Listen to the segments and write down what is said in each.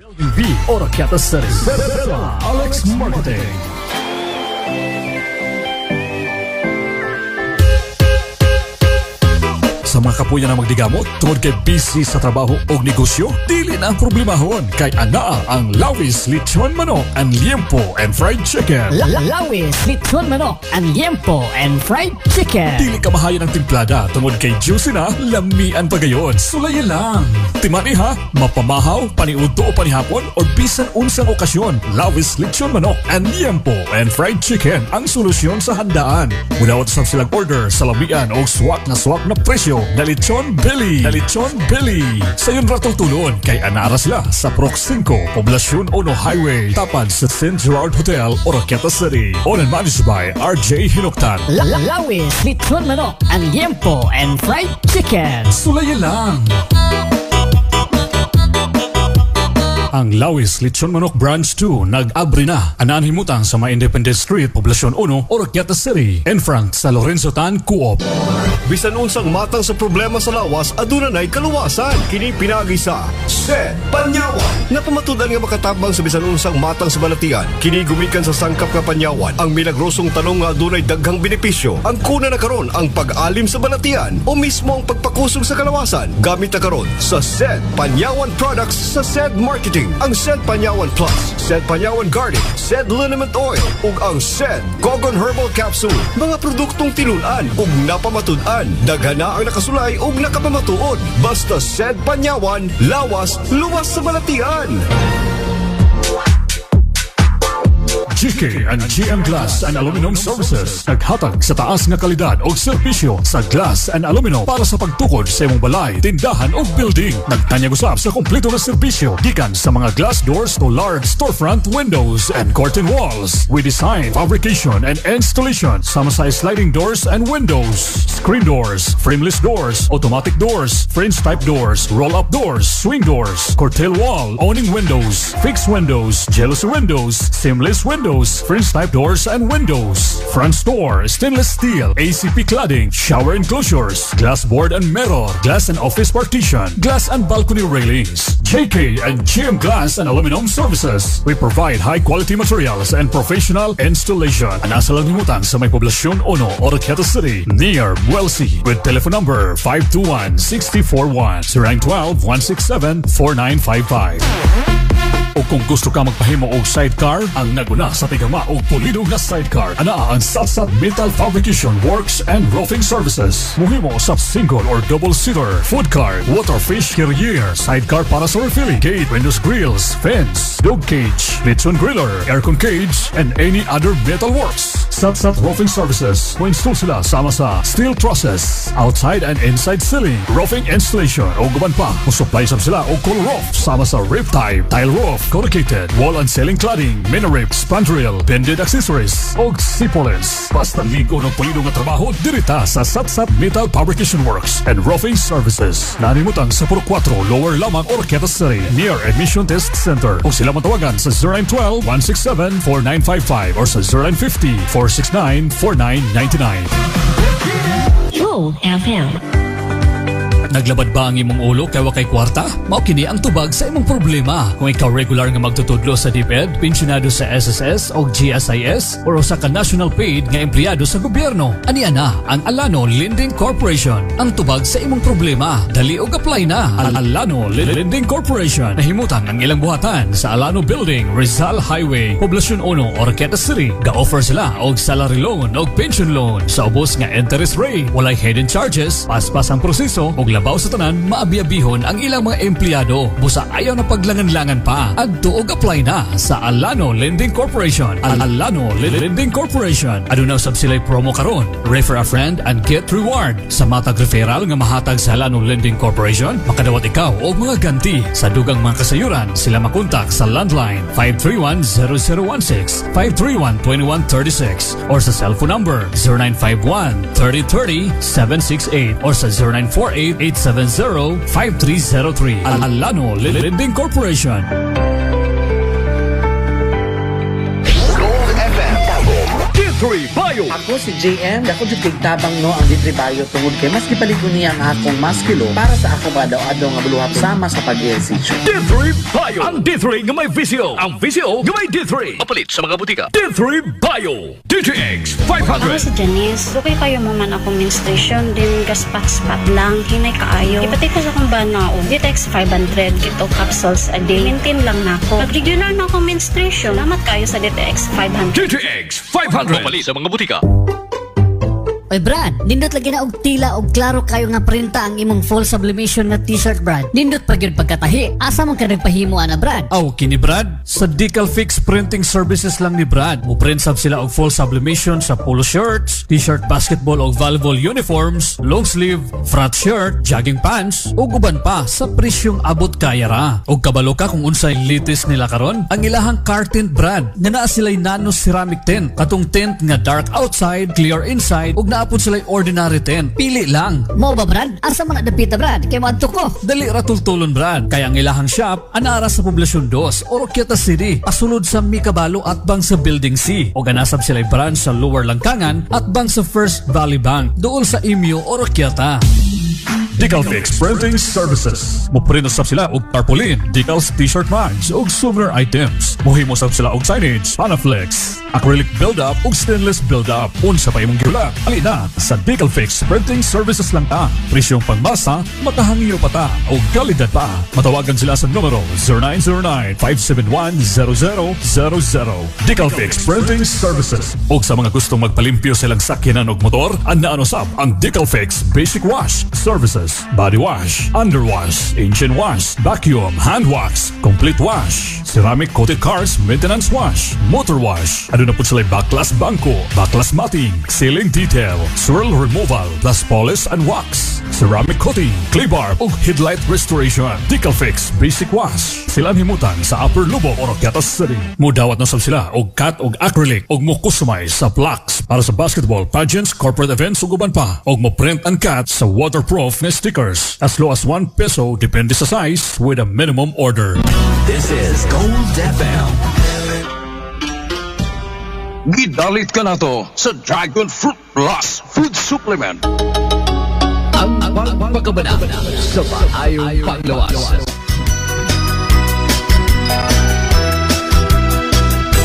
V Oroquieta City. Alex Marketing. Sa mga kapuya na magdigamot tungod kay busy sa trabaho o negosyo, dili na ang problemahon kay anaa ang Lawis Lechon Manok and Liempo and Fried Chicken. Lawis Lechon Manok and Liempo and Fried Chicken. Dili ka mahayan ng timplada tungod kay juicy na, lamian pa gayon. Sulayan lang. Timani ha, mapamahaw, paniudto o panihapon o bisan unsang okasyon. Lawis Lechon Manok and Liempo and Fried Chicken ang solusyon sa handaan. Mudawat sa silang order sa lamian o swak na presyo na Lechon Belly. Sa yun ratong tulon kay anara sila sa Proc 5, Poblacion 1 Highway, tapad sa St. Gerard Hotel, Oroquieta City. Owned and managed by RJ Hinoktan. Lawis Lechon Manok and Liempo and Fried Chicken. Sulayan lang. Ang Lawis Lechon Manok Branch 2 nag-abri na. Anaan himutang sa mga Independent Street, Poblacion 1, Oroquieta City. In front sa Lorenzo Tan Co-op. Bisan unsang matang sa problema sa lawas, aduna na'y kaluwasan. Kini pinagi sa SED Panyawan. Napamatudan nga makatabang sa bisan unsang matang sa balatian. Kini gumikan sa sangkap nga panyawan. Ang milagrosong tanong nga adunay daghang benepisyo. Ang kuna na karon ang pag-alim sa balatian o mismo ang pagpakusog sa kalawasan. Gamit na karon sa SED Panyawan Products sa SED Marketing. Ang SED Panyawan Plus, SED Panyawan Garden, SED Liniment Oil ug ang SED Gogon Herbal Capsule. Mga produktong tinunan ug napamatudan. Daghana ang nakasulay ug nakapamatuod. Basta SED Panyawan, lawas, luwas sa balatian. GK and GM Glass and Aluminum Services naghatag sa taas nga kalidad o serbisyo sa glass and aluminum para sa pagtukod sa imong balay, tindahan o building. Nagtanyag usab sa kompleto nga serbisyo gikan sa mga glass doors to large storefront windows and curtain walls. We design, fabrication and installation sama sa sliding doors and windows, screen doors, frameless doors, automatic doors, French type doors, roll-up doors, swing doors, curtain wall, awning windows, fixed windows, jealousy windows, seamless windows, French type doors and windows, front door, stainless steel, ACP cladding, shower enclosures, glass board and mirror, glass and office partition, glass and balcony railings. JK and GM Glass and Aluminum Services. We provide high quality materials and professional installation. Nasa lang himutan sa may Poblacion 1, Oroquieta City, near Buelsi, with telephone number 521-641, 0912-167-4955. O kung gusto ka magpahimo og sidecar, ang naguna sa tigama og pulido nga sidecar, ana ang Satsat Metal Fabrication Works and Roofing Services. Muhimo sa single or double seater, food car, waterfish carrier, sidecar para sa refilling, gate, windows grills, fence, dog cage, lechon griller, aircon cage, and any other metal works. Satsat Roofing Services. Mo-install sila sama sa steel trusses, outside and inside ceiling, roofing installation o guban pa. Mo-supply sila og color roof sama sa roof type, tile roof, corrugated, wall and ceiling cladding, mini-rip, spandrel, bended accessories, og sipolins. Basta ligo ng pulido nga trabaho, dirita sa Satsat Metal Fabrication Works and Roofing Services. Nanimutang sa Puro 4, Lower Lamang, Oroquieta City, near Admission Test Center. O sila matawagan sa 0912-167-4955 or sa 0950-469-4999. Gold FM. Naglabad ba ang imong ulo kay wakay kwarta? Mao kini ang tubag sa imong problema. Kung ikaw regular nga magtutudlo sa DepEd, pensionado sa SSS o GSIS, o sa ka national paid nga empleyado sa gobyerno, aniya na ang Alano Lending Corporation. Ang tubag sa imong problema, dali og apply na. Alano Lending Corporation. Nahimutan ang ilang buhatan sa Alano Building, Rizal Highway, Poblacion 1, Oroquieta City. Ga-offer sila og salary loan og pension loan sa ubos nga interest rate. Walay hidden charges, paspas ang proseso og labaw sa tanan, maabi-abihon ang ilang mga empleyado. Busa ayaw na paglangan-langan pa. Adto og apply na sa Alano Lending Corporation. Alano Lending Corporation. Aduna usab sila'y promo karon. Refer a friend and get reward. Sa matag referral nga mahatag sa Alano Lending Corporation, makadawat ikaw og mga ganti. Sa dugang mga kasayuran, sila makontak sa landline 531-0016, 531-2136 or sa cellphone number 0951-3030-768 or sa 0948-870-5303. Alano Lending Corporation. Gold FM. D3 Bio. Ako si JM, ako jud kay tabang no ang D3 Bio tungod kay mas gipaligo niya ang akong maskilo para sa ako adaw-adaw nga buluhat sama sa pag-ehersisyo. D3 Bio. Ang D3 nga may visio. Ang visio nga may D3. Papalit sa mga butika. D3 Bio. DTX 500. Ako si Janice. Dukay kayo mo man akong menstruation din gaspat-spat lang. Hinay kaayo. Ipatay ko sa kong banao. DTX 500. Kito capsules a day. Maintain lang na ako. Pag-regular na akong menstruation. Salamat kayo sa DTX 500. DTX 500. Papalit sa mga butika. Oy Brad, nindot lagi na og tila og klaro kayo nga printa ang imong full sublimation na t-shirt Brad. Nindot pa gyud pagkatahi. Asa man ka nagpahimo ana Brad? Aw, kini Brad, sa Decal Fix Printing Services lang ni Brad. Muprint sab sila og full sublimation sa polo shirts, t-shirt, basketball og volleyball uniforms, long sleeve, frat shirt, jogging pants, ug uban pa sa presyong abot kaya ra. Og kabalo ka kung unsay latest nila karon? Ang ilahang car tint Brad, nga naa sila'y nano ceramic tint. Katong tint nga dark outside, clear inside, ug naapod sila'y ordinary tint. Pili lang. Mo ba Brad? Asa man adapita Brad? Kay moadto ko. Dali ra tultulon Brad. Kaya ang ilahang shop anara sa Poblasyon 2, Oroquieta City, pasulod sa Mikabalo at bang sa Building C. O ganasab sila'y branch sa Lower Langkangan at bang sa First Valley Bank, dool sa Imyo, Oroquieta. Decal Fix Printing Services. Muprint sab sila og tarpaulin, decals, t-shirt mags ug souvenir items. Mohimo sab sila og signage, panaflex, acrylic build-up ug stainless build-up. Unsa pa imong giula? Alina sa Decal Fix Printing Services lang ta. Presyong pangmasa, makahangyo pa ta og kalidad pa. Matawagan sila sa numero 0909-571-0000. Decal Fix Printing Services. Og sa mga gustong magpalimpyo silang sakyanan og motor, ano sab ang Decal Fix Basic Wash Services. Body wash, underwash, engine wash, vacuum, hand wax, complete wash, ceramic coated cars, maintenance wash, motor wash. Ano na po sila backlash bangko, backlash matting, ceiling detail, swirl removal, plus polish and wax, ceramic coating, clay bar, ug headlight restoration. Decal Fix Basic Wash. Sila himutan sa Upper Lubog, Oroquieta City. Mudawat na sab sila og cut og acrylic og mo customize sa plaques para sa basketball, pageants, corporate events ug uban pa. Og mo print and cut sa waterproof na stickers as low as 1 peso depende sa size with a minimum order. This is Gold FM. Gidalit ka na to sa Dragon Fruit Plus Food Supplement. Ang pagpagkabanaan sa maayong panglawas.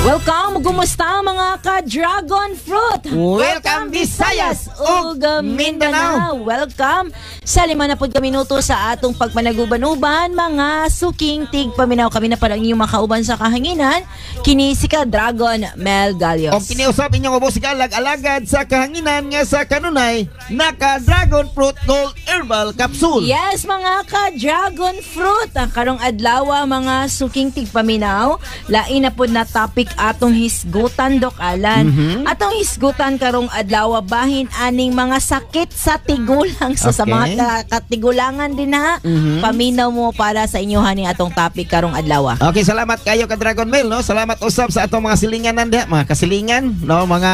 Welcome! Kumusta mga ka-Dragon Fruit? Welcome Visayas ug Mindanao. Welcome sa 50 minuto sa atong pagpanaguban-uban mga suking tig paminaw. Kami na parang inyong makauban sa kahanginan. Kini si ka-Dragon Mel Galios. O kiniusap inyong ubos alagad sa kahanginan nga sa kanunay naka-Dragon Fruit Gold Herbal Capsule. Yes mga ka-Dragon Fruit. Ang karong adlaw mga suking tig paminaw. Lain na po na topic atong hisgutan Dok Alan. Atong hisgutan karong adlaw bahin aning mga sakit sa tigulang sa mga katigulangan din ha. Paminaw mo para sa inyo ni atong topic karong adlaw. Okay, salamat kayo ka Dragon Mail no. Salamat usab sa atong mga silinganan diha, mga kasilingan no, mga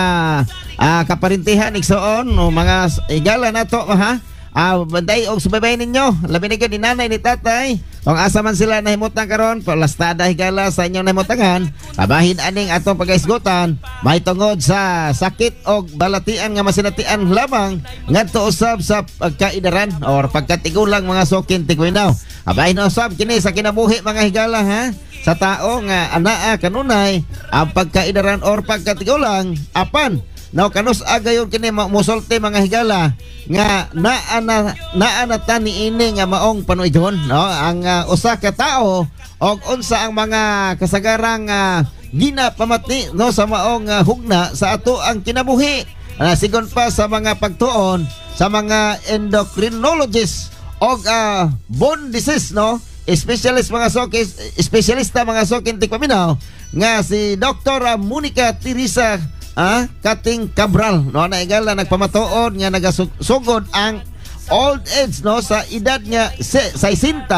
kaparintihan igsoon no, mga igala nato ha. Banday og subaybay ninyo. Labi ni ni nanay ni tatay. Kung asa man sila nahimutan karon, palastada higala sa inyong nahimutangan. Kabahin aning atong pagaisgutan, may tungod sa sakit og balatian nga masinatian lamang ngadto usab sa pagkaidaran or pagkatigulang mga sukin tigwinaw. Kabahin usab kini sa kinabuhi mga higala ha. Sa tao nga anaa kanunay ang pagkaidaran or pagkatigulang apan now kanus agayon kini musulti mga higala nga naa tani ini nga maong panuidon no ang usa ka tao og unsa ang mga kasagarang ginapamati no sa maong hugna sa ato ang kinabuhi. Sigon pa sa mga pagtuon sa mga endocrinologist og bone disease no, specialista mga sokin tigpaminaw nga si Dr. Monica Teresa Kating Cabral no, naigala nagpamatuod nga nagasugod ang old age no sa edad nga 60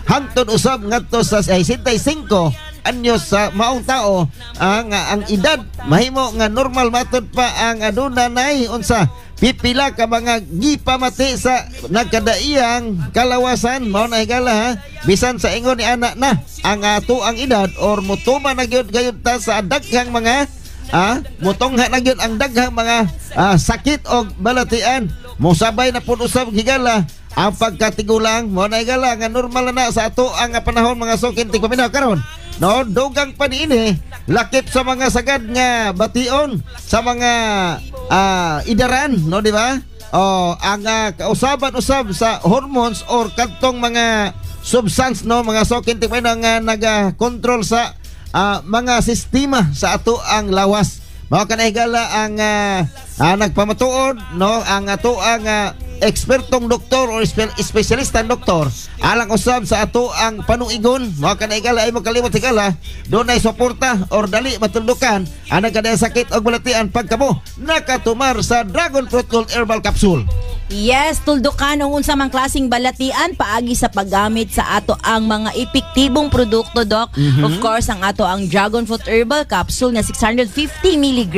hangtod usab ngadto sa 65 anyos sa maong tao ang edad mahimo nga normal matud pa ang aduna nay unsa pipila ka mga gipamati sa nagkadaiyang kalawasan mao na higala ha bisan sa ingon ni anak na ang ato ang edad or mutuma na gyud ta sa daghang mga mutongha na gyud ang daghang mga sakit o balatian. Mosabay na pud usab higala ang pagkatigulang mo na higala nga normal na sa ato ang panahon mga sukin tigpaminaw karon. No, dugang pa niini lakip sa mga sagad nga bation sa mga idaran, no, di ba? Ang kausaban usab sa hormones or kadtong mga substance, no, mga sukin tigpaminaw nga naga-control sa mga sistema sa ato ang lawas. Mao kanahigala ang nagpamatuod, no, ang ato ang ekspertong doktor o espesyalistang doktor alang usab sa ato ang panuigon. Mao kanahigala ay makalimot higala doon ay suporta or dali matuldukan ang nagkadayang sakit o balatian pagkamo nakatumar sa Dragon Fruit Gold Herbal Capsule. Yes, tuldukan ang unsa mang klaseng balatian paagi sa paggamit sa ato ang mga epektibong produkto, Doc. Of course, ang ato ang Dragon Fruit Herbal Capsule nga 650 mg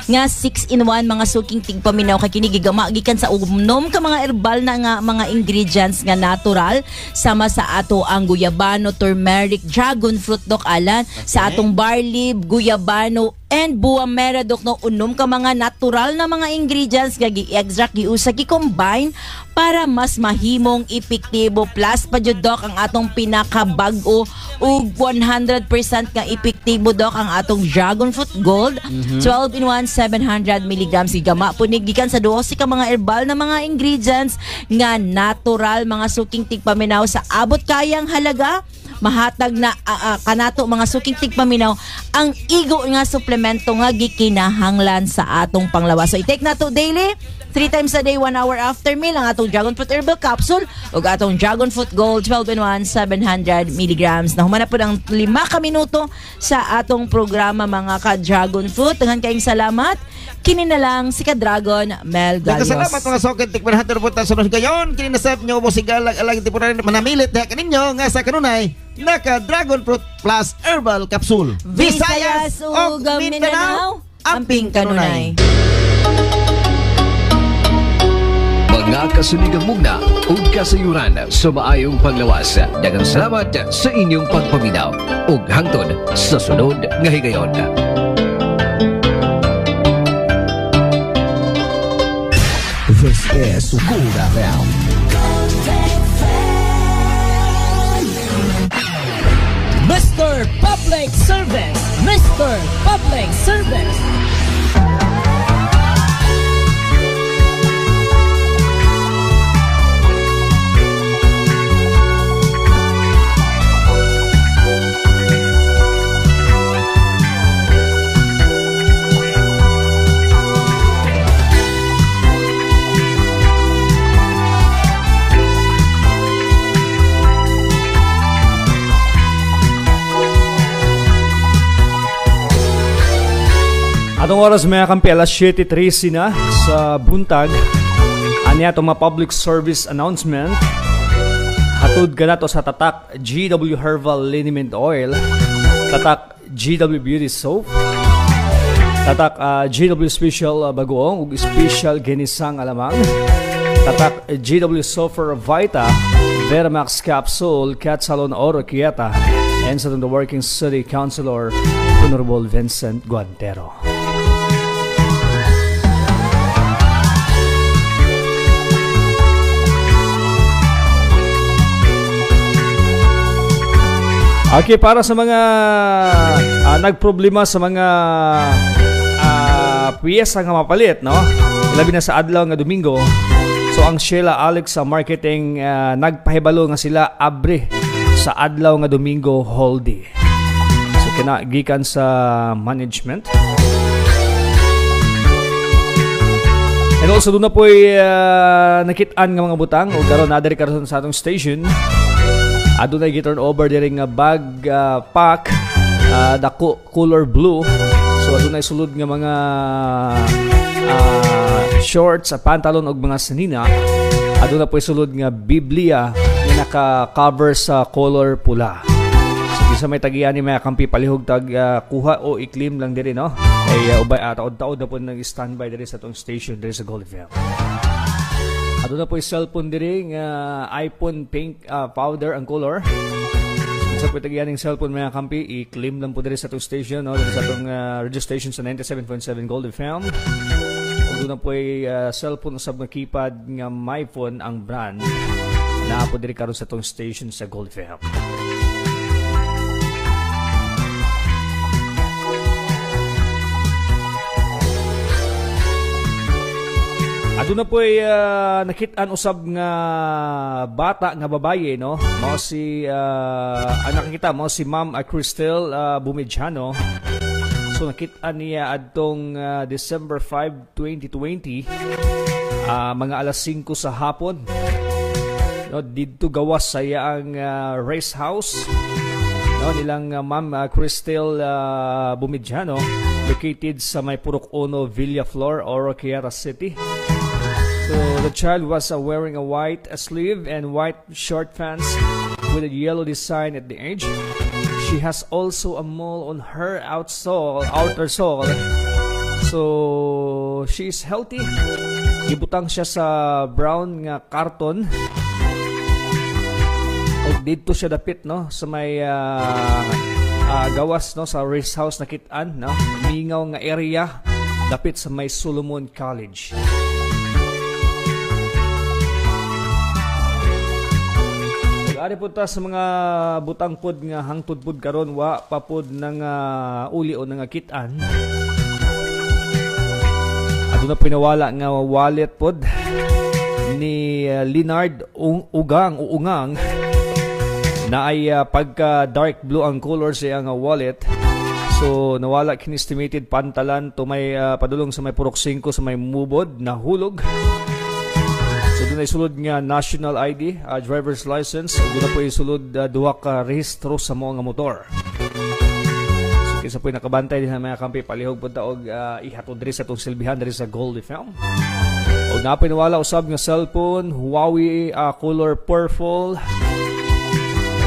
nga 6-in-1 mga suking tigpaminaw kay kini gigama gikan sa umnom ka mga herbal na nga mga ingredients nga natural sama sa ato ang guyabano, turmeric, dragon fruit, Doc Alan, sa atong barley, guyabano and buwamera, Dok, no, unom ka mga natural na mga ingredients nga gi-extract giusa gi-combine para mas mahimong epektibo plus pa jud, Dok, ang atong pinakabag-o ug 100% nga epektibo, Dok, ang atong Dragon Fruit Gold 12-in-1 700 mg gigama punig gikan sa 12 ka mga herbal na mga ingredients nga natural mga suking tigpaminaw sa abot kayang halaga. Mahatag na kanato mga suking tigpaminaw ang igo nga suplemento nga gikinahanglan sa atong panglawas. So i-take na to daily 3 times a day, 1 hour after meal ang atong Dragon Fruit Herbal Capsule ug atong Dragon Fruit Gold 12-in-1 700 mg. Nahuman na po ang 5 ka minuto sa atong programa mga ka-Dragon Fruit. Daghan kayong salamat. Kini na lang si ka-Dragon Mel Galios. Salamat mga soket tikman hatter po ta sunod gayon. Kini na sab nyo mo sigalag alang tipurari manamilit diha kaninyo nga sa kanunay naka Dragon Fruit Plus Herbal Capsule. Visayas ug Mindanao, amping kanunay. Mga kasunigang mugna ug kasayuran sa maayong panglawas. Daghang salamat sa inyong pagpaminaw ug hangtod sa sunod nga higayon. This is Gold FM. Mr. Public Service! Mr. Public Service! Atong oras mga kampi, alas 7:13 na sa buntag. Anya itong mga public service announcement. Hatod ka na to sa tatak GW Herbal Liniment Oil, tatak GW Beauty Soap, tatak GW Special Bagoong ug Special Ginisang Alamang, tatak GW Sulfur Vita, Veramax Capsule, Cat Salon Oro Kieta, and sa the Working City Councilor Honorable Vincent Guantero. Okay, para sa mga nagproblema sa mga piyesa nga mapalit, no? Labi na sa adlaw nga Domingo. So ang Sheila Alex sa marketing nagpahibalo nga sila abre sa adlaw nga Domingo holiday. So kinagikan sa management. And also doon na po nakitaan nga mga butang o karon na diri karon sa atong station. Adunay gi-turn over diri nga bag pack dako color blue. So adunay sulod nga mga shorts, pantalon ug mga sanina. Aduna po sulod nga Biblia nga naka-cover sa color pula. So bisa may tagian ni mga kampi palihog tag kuha o iklim lang diri, no? Ay ubay taod-taod na po nag-standby diri sa tong station diri sa Gold FM. Aduna po yung cellphone diri nga iPhone pink powder ang color. Sa pwede cellphone mga kampi, i-claim lang po dito sa itong station, no? Dito sa itong registration sa 97.7 Gold FM. Kung doon na po ay cellphone sa mga keypad nga MyPhone ang brand na po dito karon sa itong station sa Gold FM. Ato na po ay nakitaan usab nga bata nga babaye, no? Mao si nakikita mo si Ma'am Cristel Bumidjano. So nakitaan niya adtong December 5, 2020 mga alas 5 sa hapon. No, didto gawas sa iyang race house. No, nilang Ma'am Cristel Bumidjano located sa may Purok Uno, Villaflor, Oroquieta City. So the child was wearing a white sleeve and white short pants with a yellow design at the edge. She has also a mole on her outer sole. So she is healthy. Gibutang siya sa brown nga karton. O dito siya dapit, no, sa may gawas, no, sa race house na kitaan, no, mingaw nga area dapit sa may Solomon College. Ari po ta sa mga butang pod nga hangtod pod karon wa papod nang uli o nang kitaan. Aduna pinawala nga wallet pod ni Leonard Uungang na ay pagka dark blue ang color sa iyang wallet. So nawala kinestimated pantalan to may padulong sa may Purok 5 sa may Mubod na hulog. So doon ay sulod nga national ID, driver's license. Doon na po ay sulod duwa ka rehistro sa mga motor. So kisa po ay nakabantay din mga kampi, palihog po taog ihatod rin sa itong silbihan rin sa Gold FM. O nga pinawala usab nga cellphone, Huawei color purple.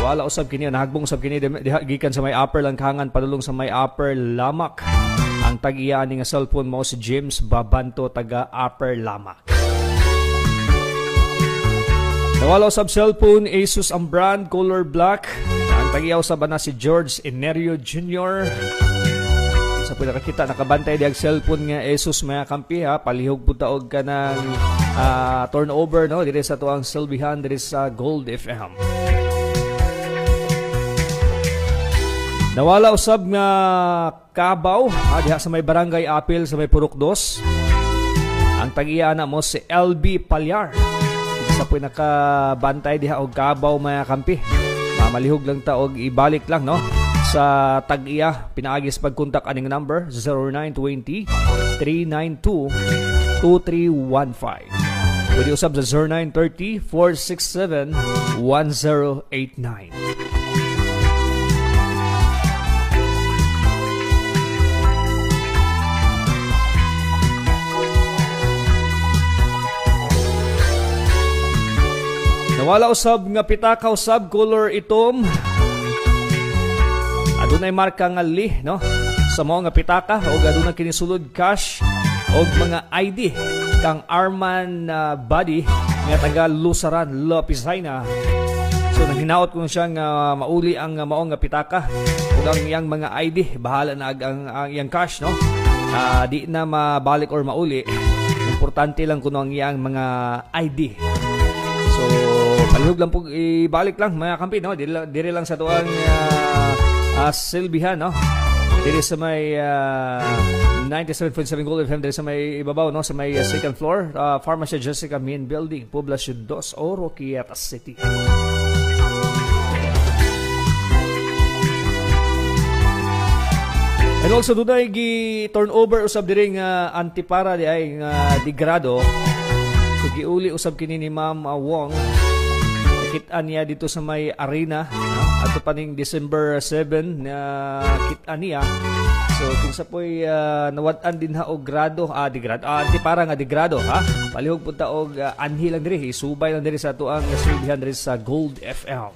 Wala usab kini, nahagbong usab kini gikan sa may upper Langkangan padulong sa may upper Lamak. Ang tag-iya ni nga cellphone mo si James Babanto taga upper Lamak. Nawala usab cellphone, Asus ang brand, color black. Ang tag-iya usab na si George Enerio Jr. Sa po nakakita, nakabantay di ang cellphone nga Asus mga kampi, ha. Palihog po taog ka ng turnover, no? Dito sa tuang silbihan, dito sa Gold FM. Nawala usab nga kabaw, diha sa may barangay Apil sa may Purok 2. Ang tag-iya na mo si LB Palyar. Sa po nakabantay diha og kabaw mga kampi. Malihog lang ta og ibalik lang, no, sa tag-iya pinaagis pagkontak aning number 0920-392-2315. Pwede usab sa 0930-467-1089. Nawala usab nga pitaka usab color itom. Adunay marka nga li, no, sa mga nga pitaka o adunay kinisulod cash o mga ID kang Arman Body nga taga Lusaran, Lapisaina. So naghinaot ko siya nga mauli ang maong nga pitaka o ang iyang mga ID, bahala na ang iyang cash, no. Di na mabalik or mauli. Importante lang kuno ang iyang mga ID. So, palihog lang po, ibalik lang mga kampi, no? Dire lang sa tuwang silbihan, no? Dire sa may 97.7 Gold FM, dire sa may ibabaw, no? Sa may second floor, Pharmacy Jessica Main Building, Poblacion 2, Oroquieta City. And also, doon ay turnover usab dire nga antipara di ay nga digrado. So, giuli usab kini ni Ma'am Wong. Kitaan niya dito sa may arena. Ato pa ning December 7 na kitaan niya. So, kinsa po'y nawad-an din ha og grado. Di para nga degrado, ha? Palihog punta og anhi lang diri. Isubay lang diri sa tuang silbihan diri sa Gold FM.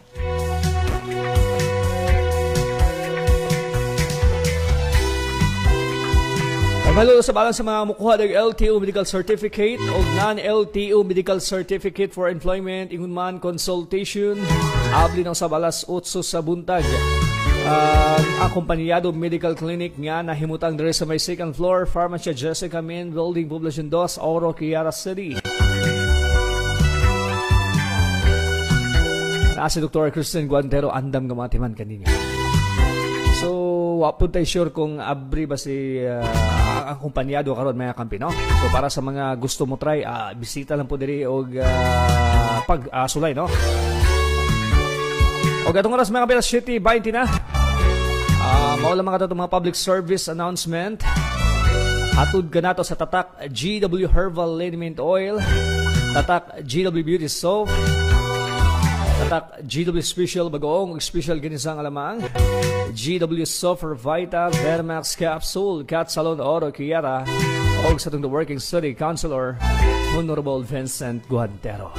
Mahalo sa balang sa mga mukuha ng LTO Medical Certificate o non-LTO Medical Certificate for Employment, ingon man consultation, abli ng sa balas 8 sa buntag. Ang Acompañado Medical Clinic nga nahimutang dire sa may second floor, Pharmacia Jessica Min, Building Poblacion 2, Oro, Quezon City. Si Dr. Kristen Guantero andam gamatiman kanina. So, wapun tayo sure kung abri ba si ang kumpanyado karon mga kampi, no? So, para sa mga gusto mo try, bisita lang po diri og pag-sulay, no? O gatong oras mga kapilas, 7:20 na. Maula mga mga public service announcement. Hatod ka nato sa tatak GW Herbal Liniment Oil, tatak GW Beauty Soap, tatak GW Special Bagoong, Special Ginisang Alamang, GW Sulfur Vita, Vermax Capsule, Cat Salon Oro, Kiara, o sa itong the Working Study Counselor, Honorable Vincent Guantero.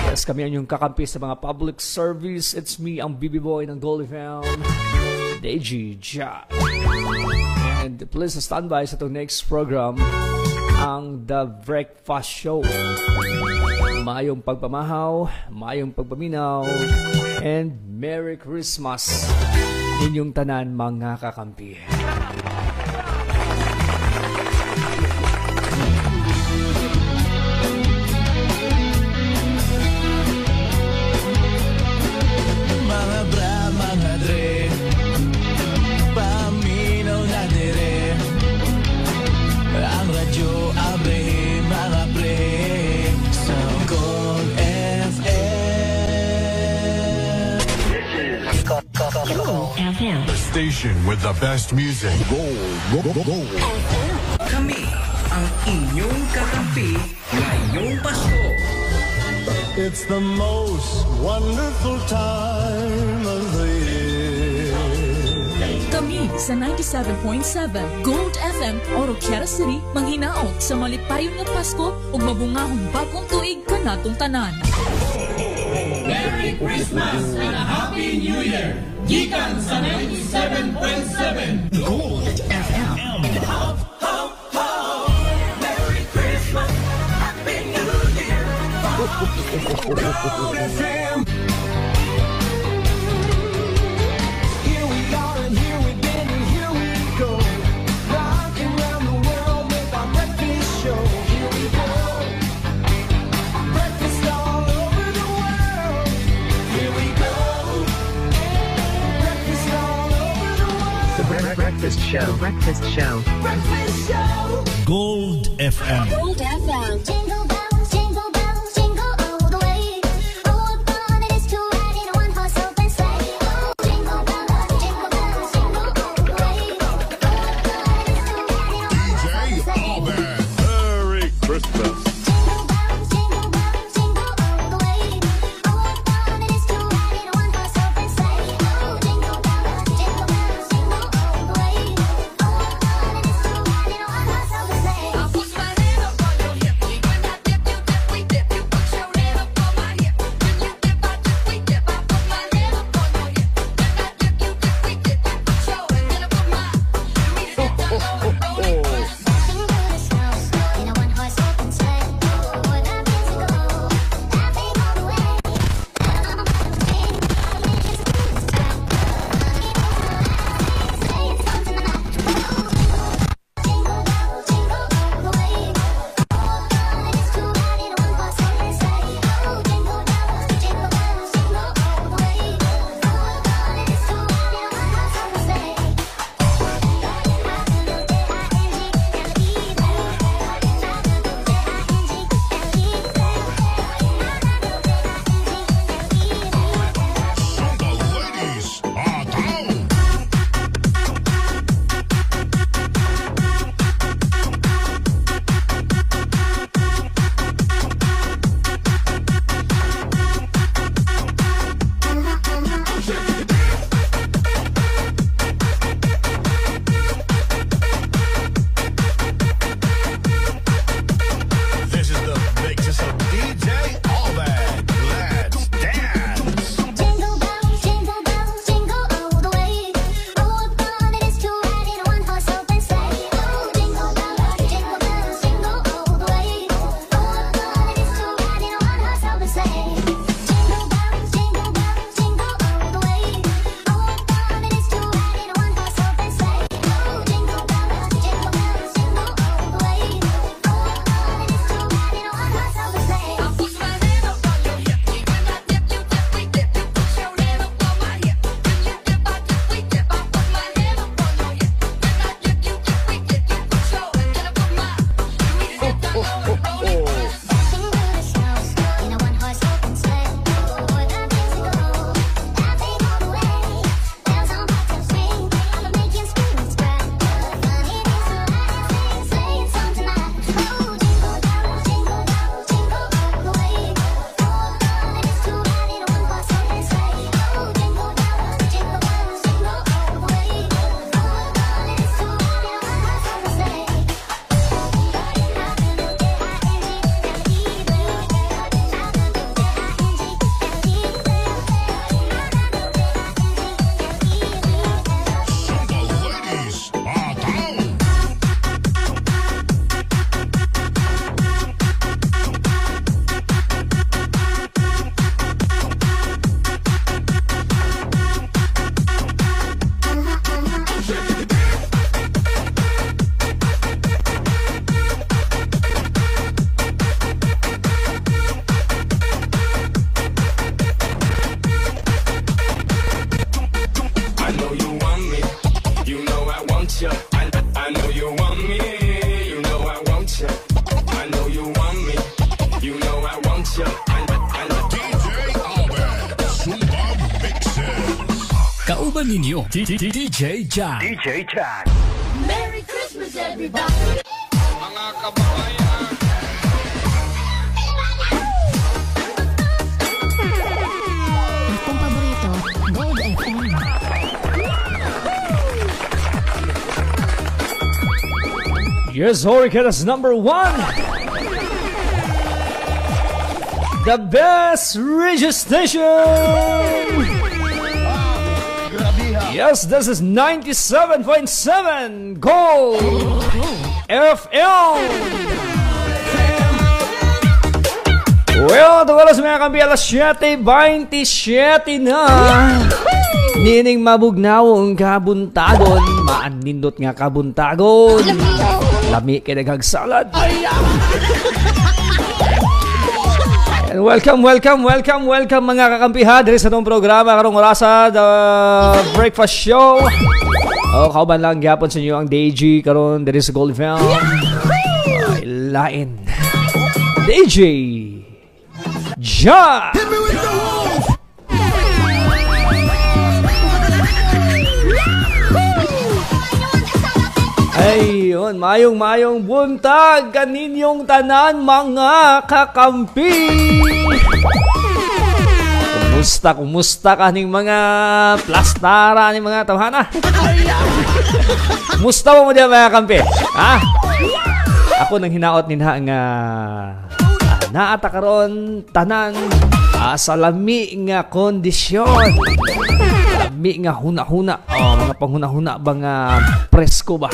Yes, kami ang yung kakampi sa mga public service. It's me, ang BB Boy ng Gold FM, Deji Ja. And please stand by sa itong next program, ang The Breakfast Show. Maayong pagpamahaw, maayong pagpaminaw, and Merry Christmas inyong tanan mga kakampi. Mga bra, mga dre, paminaw na dire, ang radyo abre, mga pre. Gold FM. The station with the best music. Gold. Kami ang inyong kakampi ngayong Pasko. It's the most wonderful time of the year. Kami sa 97.7 Gold FM, Oro, Quezon City, manghinaot sa malipayon nga Pasko ug mabungahong bagong tuig kanatong tanan. Merry Christmas and a Happy New Year! Gikan sa 97.7 Gold FM. Hop, hop, hop! Merry Christmas! Happy New Year! Gold FM! Here we are and here we've been and here we go. Rocking around the world with our breakfast show. Here we go. Breakfast all over the world. Here we go. Breakfast all over the world. The Breakfast Show. Breakfast Show. Breakfast Show. Gold FM. Gold FM. Jingle bells, jingle bells, jingle all the way. Oh, what fun it is to ride in a one-horse open sleigh. Oh, jingle bells, jingle bells, jingle all the way. Oh, what fun it is to ride in a one-horse open sleigh. Merry Christmas. Jingle bells, jingle bells, jingle all the way. Oh, what fun it is to ride in a one-horse open sleigh. Oh, jingle bells, jingle bells, jingle all the way. Oh, what fun it is to ride in a one-horse open sleigh. I'll put my hand up on your hip, we got that I know you want me. You know I want you. I know you want me. You know I want you. I know you want me. You know I want you. Kauban ninyo, DJ Jack. DJ Jack. Merry Christmas, everybody! Mga kababayan. Akong paborito, Gold FM. Yes, Hurricanes number 1. The best radio station. Yes, this is 97.7 Gold FM. Well, tuwalas mga kampi, alas 7:27 na. Nining mabugnaw ang kabuntagon, maanindot nga kabuntagon. Lami kay daghagsalad. And welcome mga kakampiha diri sa itong programa karong orasa, the breakfast show. Kauban lang gyapon sa inyo ang DJ karon diri sa Gold FM. Lain DJ Ja. Ayun, mayong buntag kaninyong tanan mga kakampi. Kumusta kaning mga plastara ni mga tawhana? Kumusta mo diyan mga kampi? Ha? Ako nang hinaot ninha nga naata karon tanan sa lami nga kondisyon. Lami nga huna-huna. Mga panghuna-huna ba nga presko ba?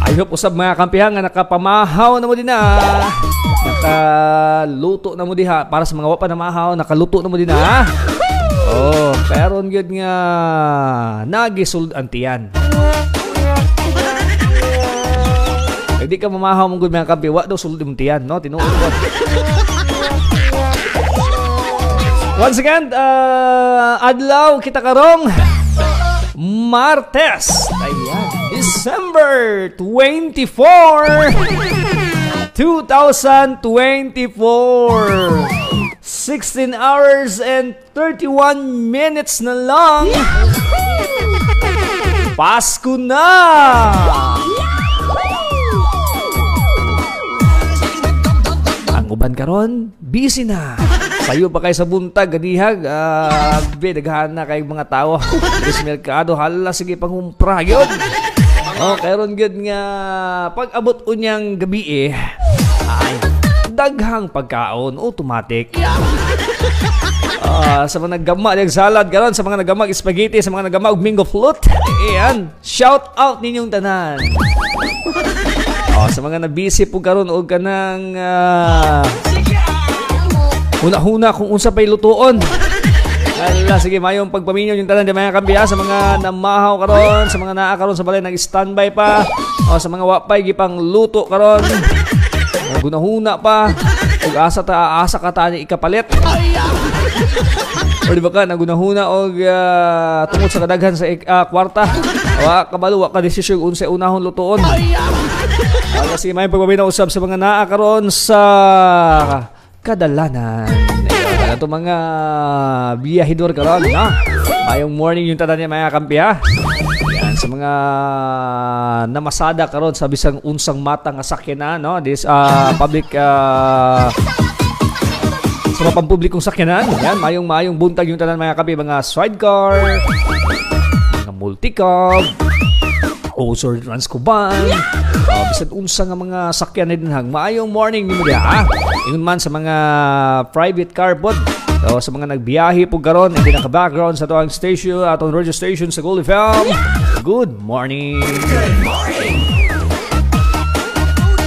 I hope usab mga kampihan nga nakapamahaw na mo din na. Nakaluto na mo diha para sa mga wapa na mahaw, nakaluto na mo din na. Pero gyud nga nagisuld antiyan. Hindi ka mamahaw mong good mga kampi, wa daw sulod imong tiyan, no? Tinuod ko. Once again, adlaw kita karong Martes. Ayan, December 24, 2024. 16 hours and 31 minutes na lang. Pasko na! Ang uban karon, busy na. Sayo pa kay sa buntag ganihag, daghan na kay mga tao. Sa merkado hala sige pangumpra gyud. Karon gyud nga pag abot unyang gabi ay daghang pagkaon automatic. Sa mga naggama ng salad karon, sa mga naggama spaghetti, sa mga naggama og mango float. Ayan, shout out ninyong tanan. Sa mga na-busy po karon og kanang huna-huna kung unsa pay lutuon. Sige, mayong pagpaminyo yung tanan di mga kampiha sa mga namahaw karon, sa mga naa karon sa balay nag-standby pa, sa mga wapay gipang luto karon. Gunahuna pa og asa ka ta ni ikapalit. O di ba ka nagunahuna og tungod sa kadaghan sa kwarta. Wa kabalo wa ka desisyon unsa unahon lutuon. Kasi may pagpabinaw usab sa mga naa karon sa kadalanan. Ito mga biyahidor karon, na. Mayong morning yung tanan niya mga kampiha. Yan sa mga namasada karon sa bisang unsang mata nga sakyanan, no? This public sa mga pampublikong sakyanan. Yan, mayong buntag yung tanan mga kampi, mga sidecar, mga multicab, Osor Transcoban, bisan unsa nga mga sakyan din hang maayong morning nimo dia. Ingon man sa mga private car pod, sa mga nagbiyahe po karon, hindi naka-background sa tuang station, atong radio station sa Gold FM. Good morning.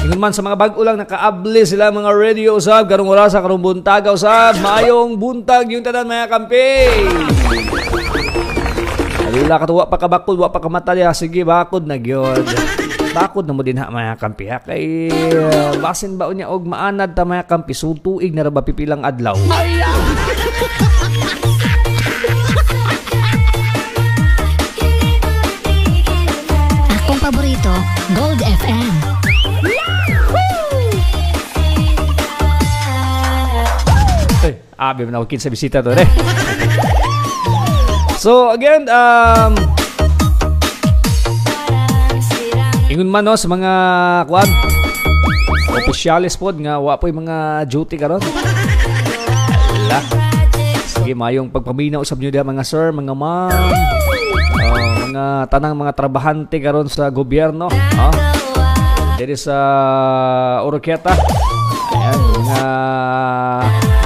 Ingon man sa mga bag-o lang nakaabli sila mga radio usab karong oras sa karong buntag usab. Maayong buntag yung tanan mga kampi. Wala ka tuwa pa kabakod, wa pa kamata diha. Sige, bakod na gyud. Bakod na mo din ha mga kampi ha. Kay basin ba unya og maanad ta mga kampi, so tuig na ra ba pipilang adlaw. Grabe man ako kin sa bisita to eh. So again, ingon man no sa mga kuan opisyalis pod nga wa po'y mga duty karon. Wala. Sige, mayong pagpaminaw usab niyo diha mga sir, mga ma'am, mga tanang mga trabahante karon sa gobyerno, diri sa Oroquieta. Ayan,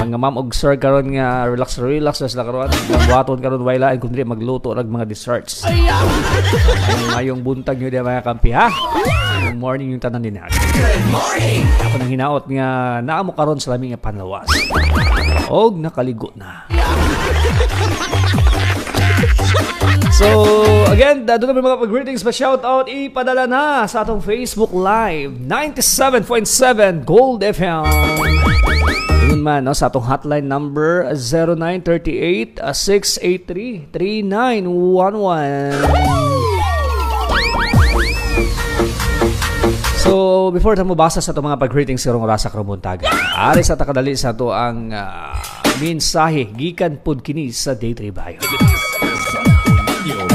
mga ma'am og sir karon nga relax na sila karon. Buhaton karon waylain kun diri magluto og mga desserts. Mayong buntag niyo diha mga kampi ha. Good morning yung tanan din natin. Good morning. Ako nang hinaot nga naamo karon sa laming nga panlawas. Og nakaligo na. So, again, doon naman mga pag-greetings pa shoutout ipadala na sa atong Facebook Live 97.7 Gold FM. Yun man, no, sa atong hotline number 0938-683-3911. So, before tayo mabasa sa itong mga pag-greetings sa Rasa Karabuntaga, ari sa takadali sa ito ang mensahe gikan pod kini sa Day 3 Bayo.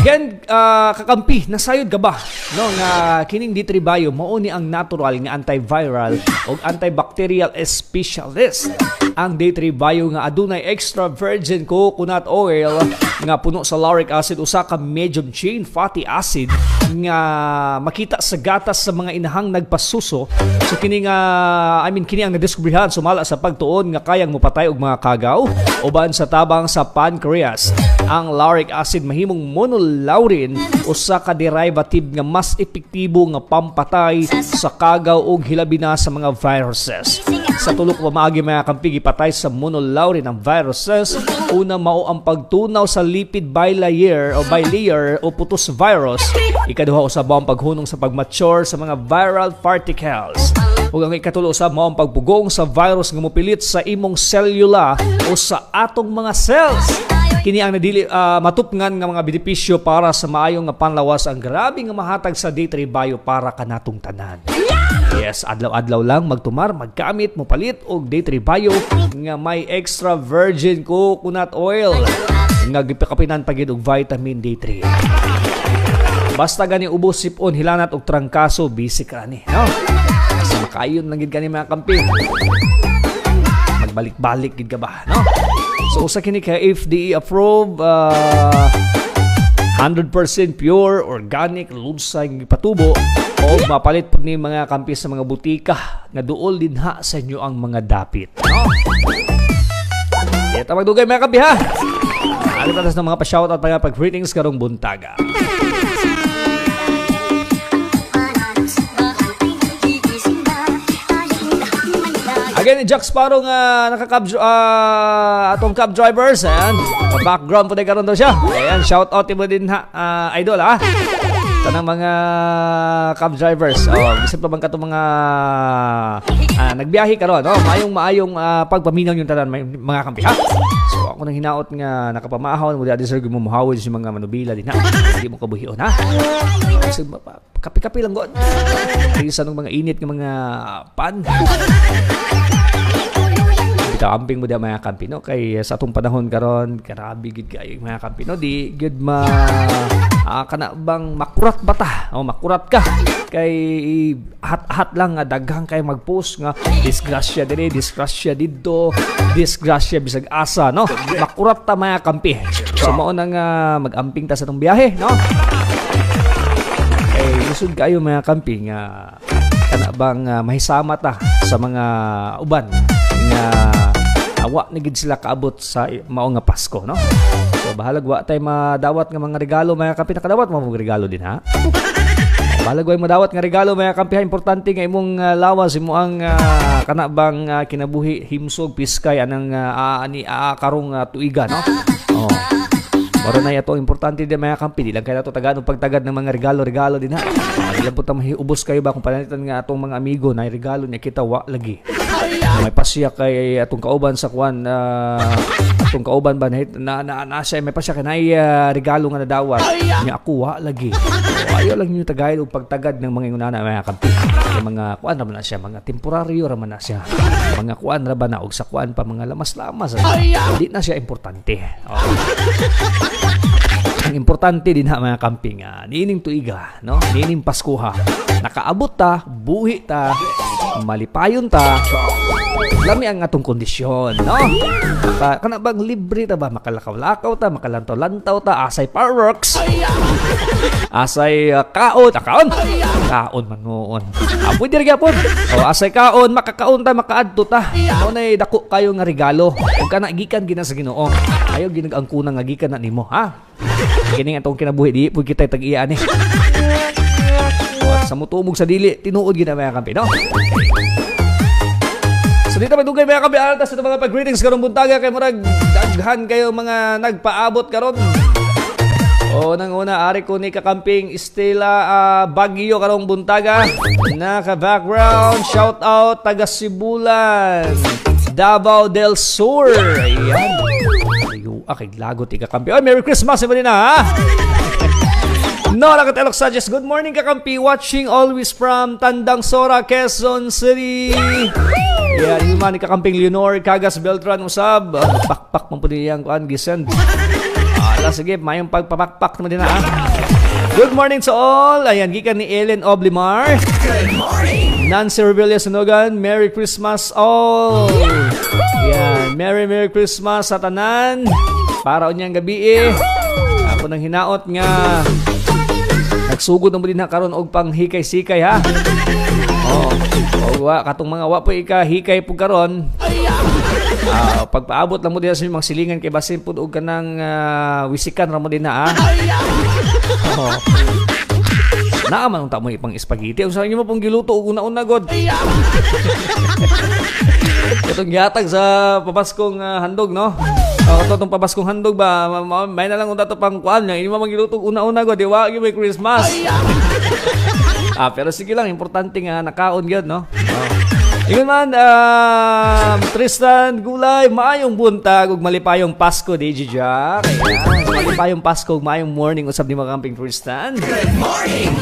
Again, kakampi, nasayod ka ba? No, nga kining Day 3 Bayo, mao ni ang natural nga antiviral o antibacterial specialist. Ang Day 3 Bayo nga adunay extra virgin coconut oil nga puno sa lauric acid, usa ka medium chain fatty acid nga makita sa gatas sa mga inahang nagpasuso. So kini nga kini ang nadiskubrihan sumala sa pagtuon nga kayang mopatay og mga kagaw uban sa tabang sa pancreas. Ang lauric acid mahimong monolaurin, usa ka derivative nga mas epektibo nga pampatay sa kagaw ug hilabi na sa mga viruses. Sa tulok pamaagi mga kampigi patay sa monolaurin ang viruses. Una mao ang pagtunaw sa lipid bilayer o putos virus. Ikaduha usab ang paghunong sa pagmature sa mga viral particles. Ug ang ikatulo usab mao ang pagbugong sa virus nga mopilit sa imong selula o sa atong mga cells. Kini ang nadili matupngan nga mga benepisyo para sa maayong nga panlawas ang grabe nga mahatag sa Day 3 Bayo para kanatong tanan. Yes, adlaw-adlaw lang magtumar, magkamit, mopalit og Day 3 Bayo nga may extra virgin coconut oil nga gipakapinan pagid og vitamin D3. Basta gani ubos sipon, hilanat og trangkaso, busy ka ni, no? Kasi makayon lang gid kani mga kampi. Magbalik-balik gid ka ba, no? So usa kini ka FDA approved 100% pure, organic, lunsay nga patubo o mapalit po ni mga kampi sa mga butika nga duol dinha sa inyo ang mga dapit, no? Kaya magdugay mga kampi ha. Alipatas ng mga pa-shoutout pa pag-greetings karong buntaga. Again, Jack Sparrow nga atong cab drivers. Ayan, background po na karon daw siya. Ayan, shout out mo din ha, idol ha. Tanang mga cab drivers. Bisip pa bang katong mga nagbiyahe karon, no? Maayong pagpaminaw yung tanan mga kampi ha. So ako nang hinaot nga nakapamahon mo deserve mo muhawid sa mga manubila din ha. Hindi mo kabuhion ha. So, kape-kape lang god. Isa ng mga init ng mga pan. Amping mo da mga kampi, no? Kay sa atong panahon karon grabe gid kay mga kampi, no? Di gid kana bang makurat bata o makurat ka kay hat lang nga daghang kay mag-post nga disgrasya dire, disgrasya didto, disgrasya bisag asa, no? Makurat ta mga kampi. So mao nang mag-amping ta sa atong biyahe, no? Kay lisod kayo mga kampi nga kana bang mahisama ta sa mga uban nga awa na gid sila kaabot sa mao nga Pasko, no? So bahalag wa tay madawat nga mga regalo mga kampi, nakadawat mo mga regalo din ha. Bahalag wa madawat nga regalo mga kampi, importante nga imong lawas imo ang kana bang kinabuhi himsog piskay anang karong tuiga, no? Oh. Maro na yato importante din mga kampi, di lang kaya to tagad og pagtagad ng mga regalo din ha. Ilan po ubos kayo ba kung panalitan nga atong mga amigo na regalo niya kita wa lagi. May pasya kay atong kauban sa kwan atong kauban ba na siya may pasya kay regalo nga nadawat niya ako wa lagi. Ayaw lang niyo tagay og pagtagad ng mga ingunana mga kampi. Mga kuan ra man na siya, mga temporaryo ra man na siya. Mga kuan ra ba na og sa kuan pa mga lamas-lamas. Hindi na siya importante. Ang importante din ha mga camping, nining tuiga, no? Nining Paskuha. Nakaabot ta, buhi ta, malipayon ta. Lami ang atong kondisyon, no? Kana bang libre ta ba? Makalakaw-lakaw ta, makalantaw-lantaw ta, asay fireworks. Asay kaon man noon. Pwede rin po. O asay kaon, makakaon ta, makaadto ta. Ano na dako kayo nga regalo. Kung ka gikan gina sa Ginoo. Ayaw ginag-angkuna nga gikan na nimo, ha? Kini nga itong kinabuhi, di po kita tag-iyaan eh. Sa mutumog sa dili, tinuod gina mga kampi, no? So dito may dugay mga kampi, altas ito mga pag-greetings karong buntaga kay murag daghan kayo mga nagpaabot karon. O nang una, ari ko ni kakamping Estela Baguio karong buntaga. Naka-background, shout out taga Sibulan, Davao del Sur. Ayan. Okay, lagot ikakampi. Oh, Merry Christmas iba din na, ha? Nora Katelok Sanchez, good morning kakampi. Watching always from Tandang Sora, Quezon City. Yan, yung man kakamping Leonor Cagas Beltran usab. Pakpak mo po niyang kuan gisend. Sige, mayong pagpapakpak naman din na, ha? Good morning to all. Ayan, gikan ni Ellen Oblimar. Good morning. Nancy Rebellia Sanogan, Merry Christmas all. Yan, Merry Christmas sa tanan. Para unyang gabi ako nang hinaot nga nagsugod ng din na karon og pang hikay-sikay, ha. Katong mga wa po hikay po karon. Pagpaabot lang mo din sa mga silingan kay basin pud og kanang wisikan ra mo din na, ha. Naaman unta mo ipang spaghetti. Unsa inyo mo pong giluto og una-una god. Itong gihatag sa pabaskong handog, no? Itong pabaskong handog ba, may na lang unta to pang kuan niya. Inyo mo magiluto una-una god, di wa gyud may Christmas. Pero sige lang, importante nga nakaon gyud, no? Ingon man, Tristan Gulay, maayong buntag ug malipayong Pasko, DJ Jack. Ayan, malipayong Pasko ug maayong morning usab ni mga kamping Tristan. Good morning!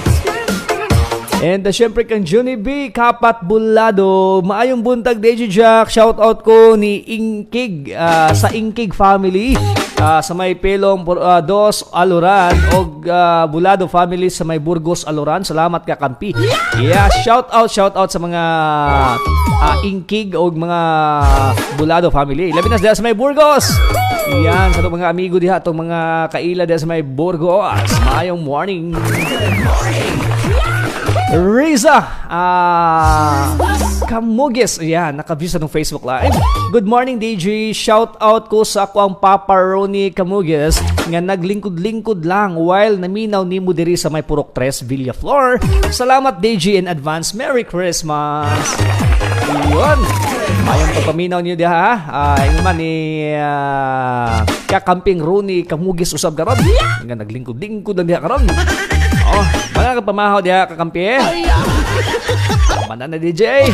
And syempre kang Johnny B, Kapat Bulado, maayong buntag DJ Jack. Shout out ko ni Ingkig sa Ingkig family sa may Pelong Dos Aluran og Bulado family sa may Burgos Aluran. Salamat ka kampi. Yeah, shout out sa mga Ingkig og mga Bulado family. Labi na sa may Burgos. Yan, sa mga amigo diha atong mga kaila diha sa may Burgos. Maayong morning. Good morning. Riza Kamugis, yan, naka-view sa ng Facebook Live. Good morning DJ, shout out ko sa ako ang Papa Ronnie Kamugis nga naglingkod-lingkod lang while naminaw ni mo diri sa may Purok 3 Villaflor. Salamat DJ in advance, Merry Christmas. Yun, mayong pagpaminaw niyo diha, yung man ni kakamping Ronnie Kamugis usab karon nga naglingkod-lingkod lang diha karon. Mga kapamahaw diha kakampi. Manan na DJ.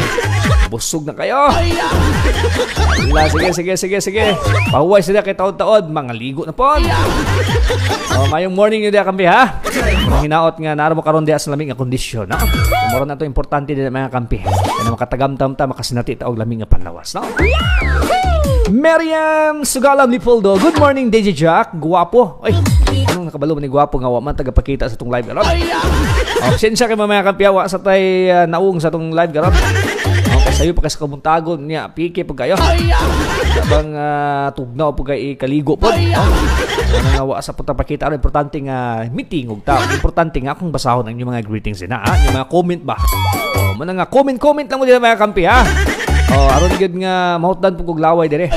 Busog na kayo. Sige. Pahuway sila kay taod-taod. Mga ligo na po. Mayong morning nyo diha kampi, ha. Ang hinaot nga naro mo karon diha sa lamig nga kondisyon, no? Moro na to importante din mga kampi. Na makatagamtam ta makasinati ta og lamig nga panlawas, no? Miriam Sugalam Lipoldo. Good morning DJ Jack. Guwapo. Ay, anong nakabalo man ni guwapo nga wa man tagapakita sa tong live garon. Sensya kay mamaya kampiyawa sa tay naung sa tong live garon. Sayo pa kasi kabuntagon niya piki pag kayo. Bang tugnaw pag kay kaligo po. Nga wa sa pagpakita ano importante nga meeting ug ta. Importante nga akong basahon ang inyong mga greetings na, ha? Yung mga comment ba. Mana nga comment lang mo dito mga kampi, ha. Aron gyud nga mahutdan pug laway dire.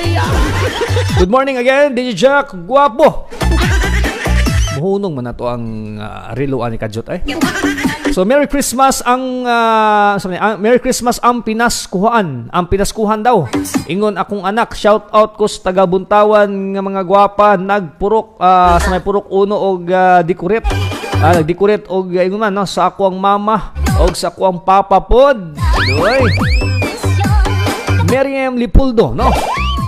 Good morning again, DJ Jack. Guwapo. Muhunong man nato ang reloan ni Kajot ay. So Merry Christmas ang Merry Christmas ang Pinaskuhan. Ang Pinaskuhan daw. Ingon akong anak, shout out ko sa taga Buntawan nga mga gwapa nagpurok sa may purok 1 og Dikuret. Nagdecorate og ingon man no sa ako ang mama og sa ako ang papa pod. Doy. Miriam Lipuldo, no?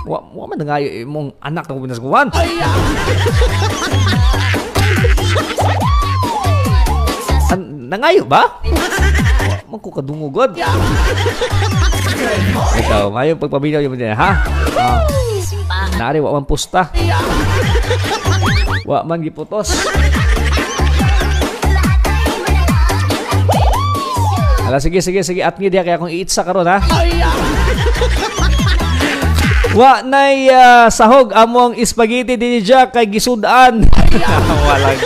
Wa man nangayo imong anak ng Pinas kuwan. Nangayo ba? Wa man ko kadungugod. Ikaw, mayo pagpaminaw yung niya, ha? Nari wa man pusta. Wa man giputos. Ala, sige. At nga diya kaya kung iitsa karon ha? Wa nay sahog among spaghetti din Jack kay gisudan. Walang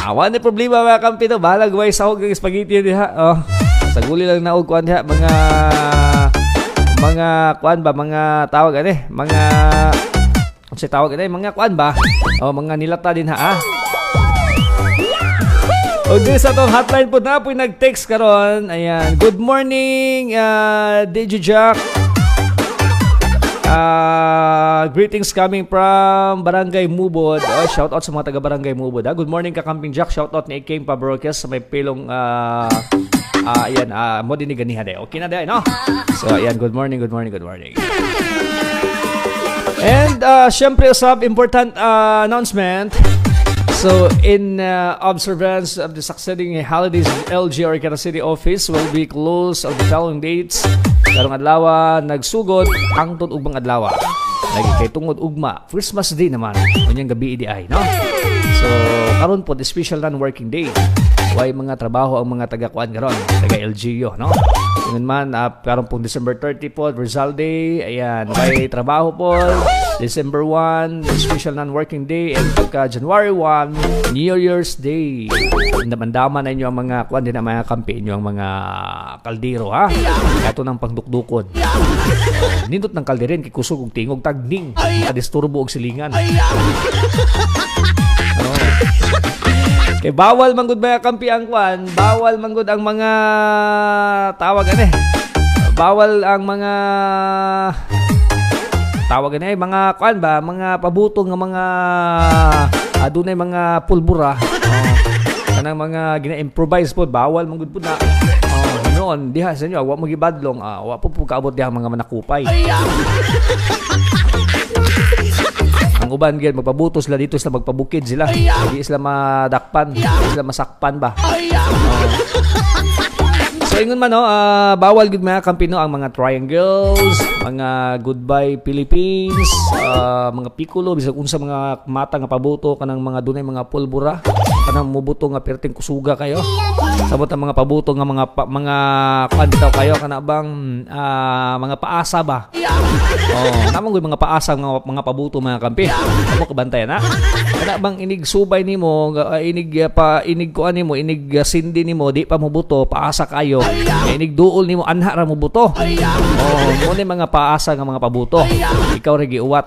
awa ni problema mga kampi to. Balag way sahog ng spaghetti diha. Oh. Saguli lang na og kuan diha mga kuan ba mga tawag ani mga unsa tawag ani mga kuan ba o mga nilata din ha. O di sa tong hotline po na po nag-text karon. Ayan, good morning DJ Jack. Greetings coming from Barangay Mubod. Shout out sa mga taga Barangay Mubod. Good morning Kakamping Jack. Shout out ni Ikem Pabrokes sa may pilong ayan, mo diniganihan eh. Okay na dahil, no? So, ayan, good morning. And, syempre, usap, important announcement. So, in observance of the succeeding holidays, LGR Quezon City office will be closed on the following dates. Karong adlaw, nagsugod, hangtod ugmang adlaw. Lagi kay tungod ugma, Christmas Day naman. Unyang gabi ay, no? So, karon po, the special non-working day. Way mga trabaho ang mga taga-kuan karon, taga LGU, no? Yun man, karon pong December 30 po, Rizal Day. Ayan, may trabaho po. December 1, special non-working day. And pagka January 1, New Year's Day. Naman-daman na inyo ang mga kuan din na mga kampi inyo ang mga kaldero, ha? Kato ng pangdukdukon. Nindot ng kalderin, kikusog og tingog tagning. Kadisturbo og silingan. Kay bawal manggod mga kampi ang kuan, bawal manggod ang mga tawag ani. Bawal ang mga tawag ani mga kuan ba, mga pabutong nga mga adunay mga pulbura. Kanang mga gina-improvise po, bawal manggod po na. Noon diha sa inyo, wa mo gibadlong, wa po kaabot diha mga manakupay. Ang uban gyud magpabutos sila dito sila magpabukid sila. Hindi sila madakpan, hindi sila masakpan ba. So ingon man no, bawal gud mga kampino ang mga triangles, mga Goodbye Philippines, mga piccolo bisag unsa mga mata nga pabuto kanang mga dunay mga pulbura, kanang mubuto nga perting kusuga kayo. Sabot ang mga pabuto nga mga kuan bitaw kayo kana bang mga paasa ba. Namang gud mga paasa mga pabuto mga kampi. Amo kabantayan na. Kana bang inig subay nimo, inig kuan nimo, inig sindi nimo di pa mobuto, paasa kayo. Inig duol nimo anha ra mobuto. Mo ni mga paasa nga mga pabuto. Ikaw ra giuwat.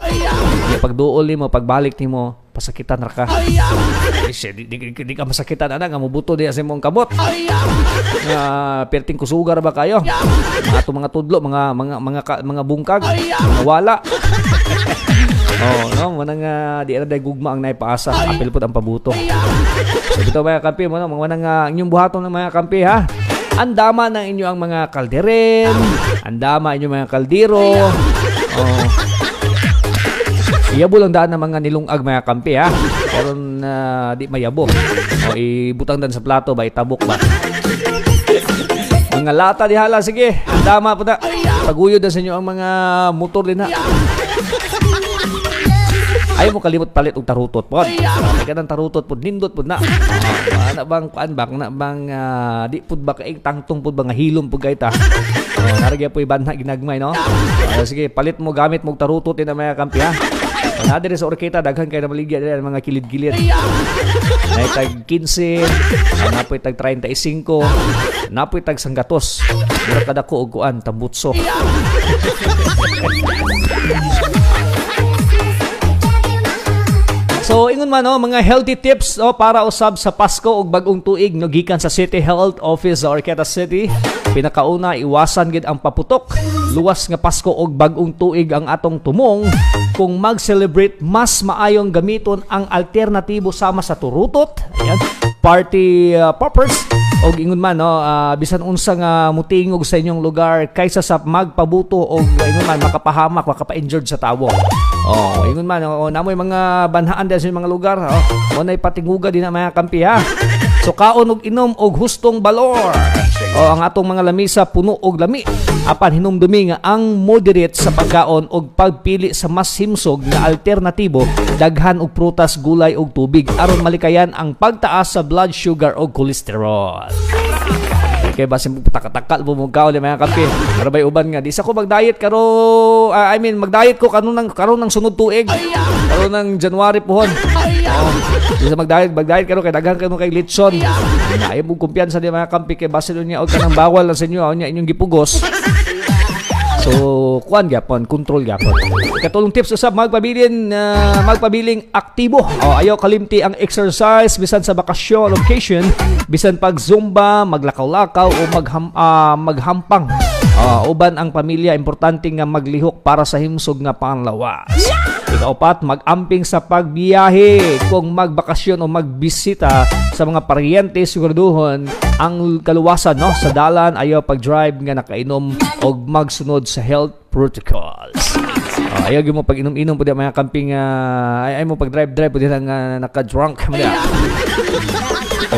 Pag duol nimo, pagbalik nimo, pasakitan ra ka. Di ka masakitan ana nga mobuto di sa imong kamot. Perting kusugar ba kayo? Mga tudlo, mga bungkag, mga wala. No, manang di ra day gugma ang naipaasa, apil pud ang pabuto. So bitaw mga kampi mo no, manang inyong buhaton ng mga kampi ha. Andama ng inyo ang mga kalderen, andama inyo mga kaldero. Iyabo lang daan ng mga nilungag mga kampi ha. Pero di mayabo. Ibutang dan sa plato ba, itabok ba. Mga lata di hala, sige. Andama po na. Paguyod na sa inyo ang mga motor din ha. Ayaw mo kalimot palit og tarutot po. May kanang tarutot po, nindot po na. Na bang kuan ba, na bang di pud ba kay tangtong pud ba nga hilom pud kay ta. Naragya po ibanha ginagmay no. Sige, palit mo gamit mo tarutot din mga kampi ha. Nadiri sa orketa daghan kay na maligya diri mga kilid-kilid. Nay tag 15, napoy tag 35, napoy tag 100. Mura kada ko og kuan tambutso. So So ingon man mga healthy tips para usab sa Pasko ug bag-ong tuig no gikan sa City Health Office sa Arqueta City. Pinakauna, iwasan gid ang paputok. Luwas nga Pasko ug bag-ong tuig ang atong tumong. Kung mag-celebrate, mas maayong gamiton ang alternatibo sama sa turutot. Ayan. Party poppers. Og ingon man bisan unsa nga mutingog sa inyong lugar kaysa sa magpabuto og ingon man makapahamak, makapa-injured sa tawo. Ingon man namoy mga banhaan din sa mga lugar. Mo nay patinguga din ang mga kampi ha. So kaon og inom og hustong balor. Ang atong mga lamisa puno og lami. Apan hinumdumi nga ang moderate sa pagkaon og pagpili sa mas himsog nga alternatibo, daghan og prutas, gulay og tubig aron malikayan ang pagtaas sa blood sugar og cholesterol. Okay, basin takal mo kaon mga kape. Para bay uban nga di sa ko mag-diet karo mag-diet ko karon ng sunod tuig. Karon ng January pohon. Di sa mag-diet karo kay daghan kano kay litson. Ay mo kumpiyansa di mga kampi kay basin niya og kanang bawal lang sa inyo nya inyong gipugos. So, kuan gyapon, control gyapon. Katulong tips usab magpabiling aktibo. Ayaw kalimti ang exercise bisan sa bakasyon, occasion, bisan pag zumba, maglakaw-lakaw o maghampang. Uban ang pamilya importante nga maglihok para sa himsog nga panlawas. Ika-4, mag-amping sa pagbiyahe. Kung magbakasyon o magbisita sa mga paryente, siguraduhon ang kaluwasan sa dalan. Ayaw pag-drive nga nakainom o magsunod sa health protocols. Ayaw mo pag inom-inom po mga camping ayaw mo pag-drive po din naka-drunk.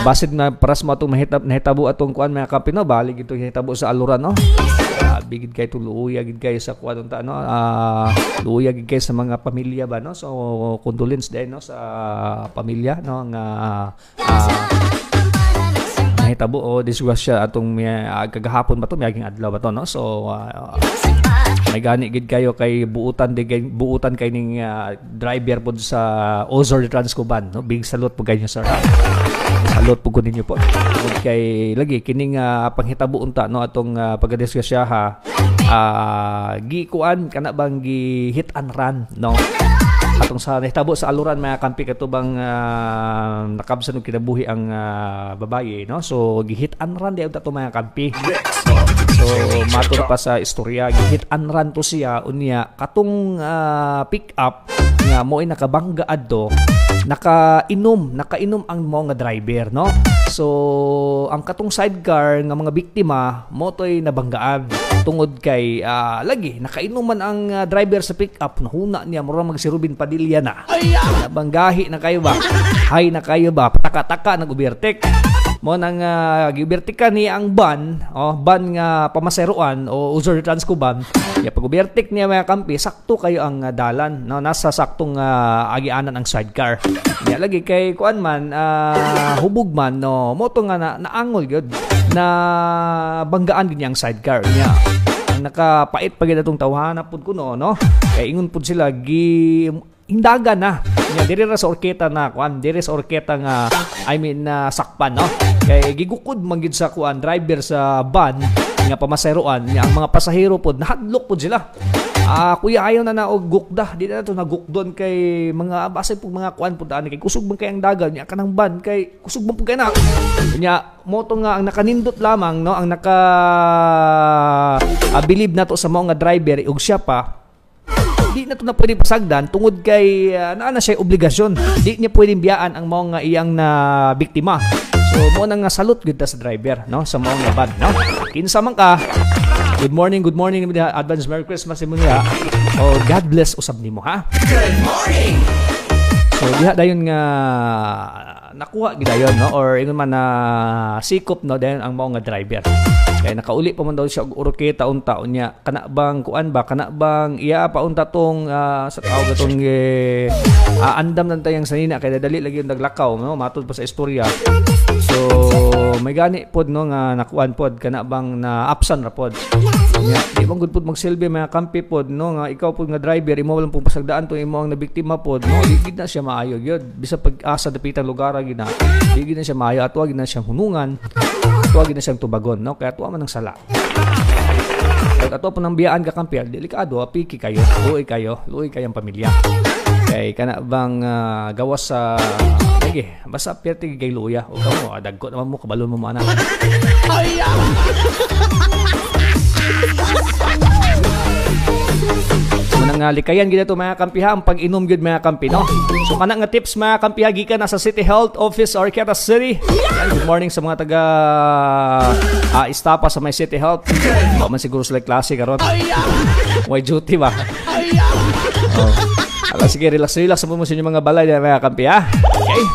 Basit na paras mo itong nahitabo atong kuan mga camping balik ito nahitabo sa aluran bigid kayo luuyagid kayo sa kuan luuyagid kayo sa mga pamilya ba so condolence din sa pamilya nga nahitabo disgrasya atong kagahapon ba to miyaging adlaw ba to so may gani gid kayo kay buutan kay ning driver pod sa Ozor Transcoban big salute po kayo sir. Salute po ninyo po. Kay lagi kining panghitabo unta atong pagdiskusya gikuan kana bang gi hit and run atong sa nahitabo sa aluran mga kampi katubang nakabsan og kinabuhi ang babaye so gi-hit and run di ato mga kampi. So matud pa sa istorya gi-hit and run to siya unya katong pick up nga mo'y nakabangga adto nakainom ang mga driver so ang katong sidecar nga mga biktima mo to'y nabanggaan tungod kay lagi nakainom man ang driver sa pick up nahuna niya mura mag si Ruben Padilla na nabanggahi na kayo ba hay na kayo ba pataka-taka nag-ubertek mo nang giubertika ni ang ban nga pamaseroan o Ozor Transcoban pag ubertik niya mga kampi sakto kayo ang dalan nasa saktong agianan ang sidecar niya lagi kay kuan man hubog man mo to nga naangol gyud na banggaan gid ang sidecar niya ang nakapait pa gid atong tawhana pud kuno kay ingon pud sila hindaga na nya diri ra sa orketa na kuan diri sa orketa nga sakpan kay gigukod man gid sa kuan driver sa van nga pamaseroan nya ang mga pasahero pod nahadlok pod sila kuya ayaw na og gukda di na to nagukdon kay mga base pug mga kuan pud ani kay kusog man kay ang dagan nya kanang van kay kusog man pud kay na nya moto nga ang nakanindot lamang ang naka believe na to sa mga driver ug siya pa di na ito na pwedeng pasagdan tungod kay na siya obligasyon. Di niya pwedeng biyaan ang mga iyang na biktima. So mo nang salute gud ta sa driver sa mga bad kinsa man ka. Good morning advance Merry Christmas imo niya. God bless usab nimo ha. Good morning. So diha dayon nga nakuha gid dayon or ingon man na sikop dayon ang mga driver. Kaya nakauli pa man daw siya og uroketa unta unya kana bang kuan ba kana bang iya pa unta tong sa tawag atong andam nan tayang sanina kay dali lagi yung naglakaw matud pa sa istorya. So may gani pod nga nakuan pod kana bang na absan ra pod. Nya di man gud pod magsilbi mga kampi pod nga ikaw pod nga driver imo lang pud pasagdaan to imo ang nabiktima pod di gid na siya maayo gyud bisa pag asa dapitang lugar gid na di gid na siya maayo at wag na siyang hunungan. Tuwag na siyang tubagon, kaya tuwa man ng sala. Pag ato po ng biyaan ka kampiyan, delikado, piki kayo, luoy kayong pamilya. Kay kana bang gawas sa sige, basta perti kay luya. O kamo dagko naman mo kabalon mo anak. Manang likayan gid ato mga kampiha ang pag-inom gyud mga kampi no. So kana nga tips mga kampiha gikan na sa City Health Office or Arcata City. Yan, good morning sa mga taga Istapa sa may City Health. Ba man siguro sila klase karon. Why duty ba? Ala sige, relax mo sa inyong mga balay mga kampi ha. Okay.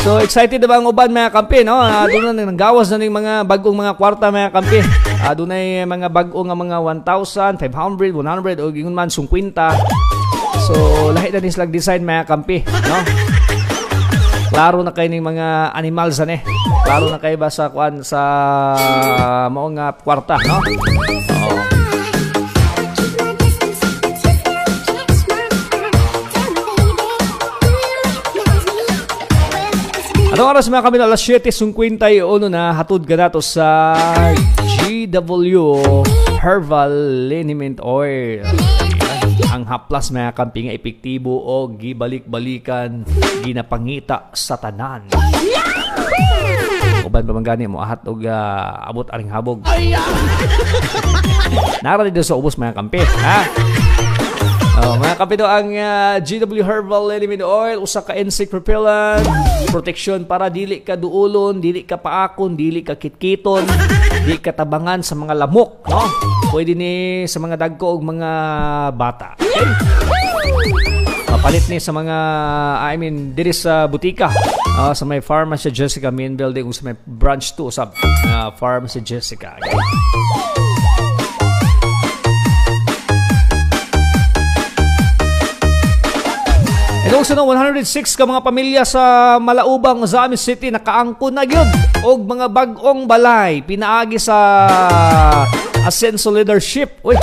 So excited na ba ang uban mga kampi no? Doon na nanggawas na ng mga bagong mga kwarta mga kampi. Doon ay mga bagong nga mga 1,000, 500, 100 o ingon man 50. So lahi na din silang design mga kampi no? Klaro na kayo ng mga animals ane. Klaro na kayo ba sa kuan sa maong kwarta no? Oo. Atong oras mga kami na alas 7:51 na hatod ka nato sa GW Herbal Liniment Oil. Ang haplas mga kamping nga epektibo o gibalik-balikan ginapangita sa tanan. Uban pa man gani mo ahat og abot aring habog. Nara dito sa ubos mga kampi, ha? Mga kapito ang GW Herbal Liniment Oil, usa ka insect repellent, protection para dili ka duulon, dili ka paakon, dili ka kitkiton, dili ka tabangan sa mga lamok, no? Pwede ni sa mga dagko ug mga bata. Okay? Mapalit ni sa mga diri sa butika, sa may Pharmacy Jessica main building ug sa may branch 2 sa Pharmacy Jessica. Okay? Ito sa 106 ka mga pamilya sa Malaubang, Zamis City nakaangkon na gyud og mga bag-ong balay pinaagi sa Asenso Leadership. Uy.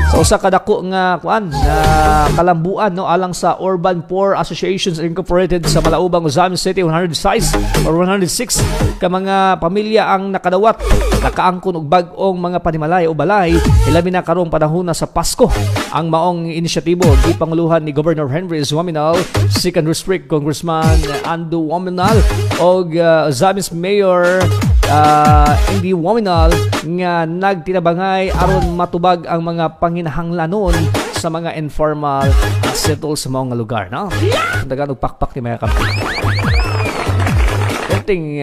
Sa usa ka dako nga kuan na kalambuan no alang sa Urban Poor Associations Incorporated sa Malaubang, Zamis City 106 or 106 ka mga pamilya ang nakadawat nakaangkon og bag-ong mga panimalay o balay ilabi na karong panahon na sa Pasko. Ang maong inisyatibo gipanguluhan ni Governor Henry Zuaminal, 2nd District Congressman Ando Waminal og Zamis Mayor Indy Waminal nga nagtinabangay aron matubag ang mga panginahanglanon sa mga informal settle sa mga lugar, no? Dagan og pakpak ni mga kampi. Konting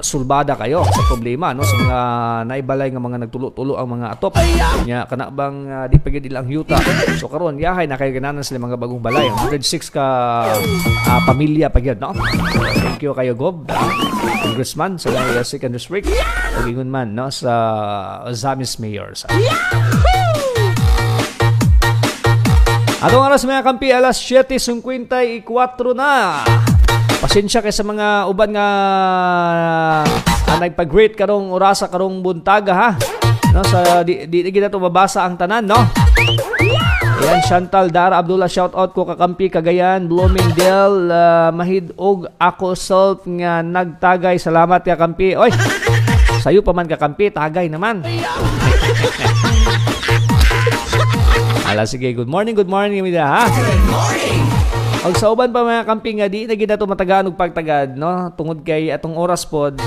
sulbada kayo sa problema no sa mga naibalay nga mga nagtulo-tulo ang mga atop nya kana bang di pagid ilang yuta. So karon yahay na kay gananan sila mga bagong balay 106 ka pamilya pagyud no. Thank you kayo Gob, Congressman sa 2nd District ug ingon man no sa Zamis Mayor sa atong oras mga kampi alas 7:54 na. Pasensya kay sa mga uban nga nagpag-greet karong orasa karong buntaga ha. No sa di kita to mabasa ang tanan no. Yan Chantal Dara Abdullah shout out ko kakampi Cagayan Bloomingdale mahid og ako self nga nagtagay salamat ka kampi. Oy. Sayo pa man kakampi tagay naman. Ala sige good morning mida ha. Good morning. Og sa uban pa mga camping nga di na gid nato matagaan og pagtagad no tungod kay atong oras pod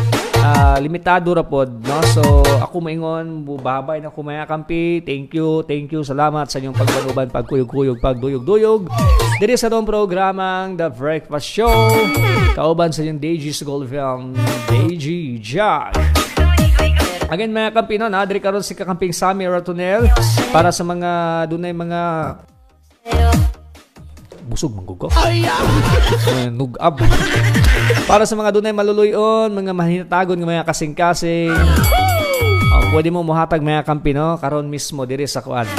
limitado ra pod no so ako maingon babay na ko mga kampi thank you salamat sa inyong pagbanuban pagkuyog-kuyog pagduyog-duyog diri sa tong programang The Breakfast Show kauban sa inyong DG's Gold Film DG Jack. Again mga kampi no diri karon si kakamping Sammy Ratonel para sa mga dunay mga busog manggugo. Nugab. Para sa mga dunay maluluyon, mga mahinatagon ng mga kasing-kasing. Pwede mo muhatag mga kampi no karon mismo diri sa kuan.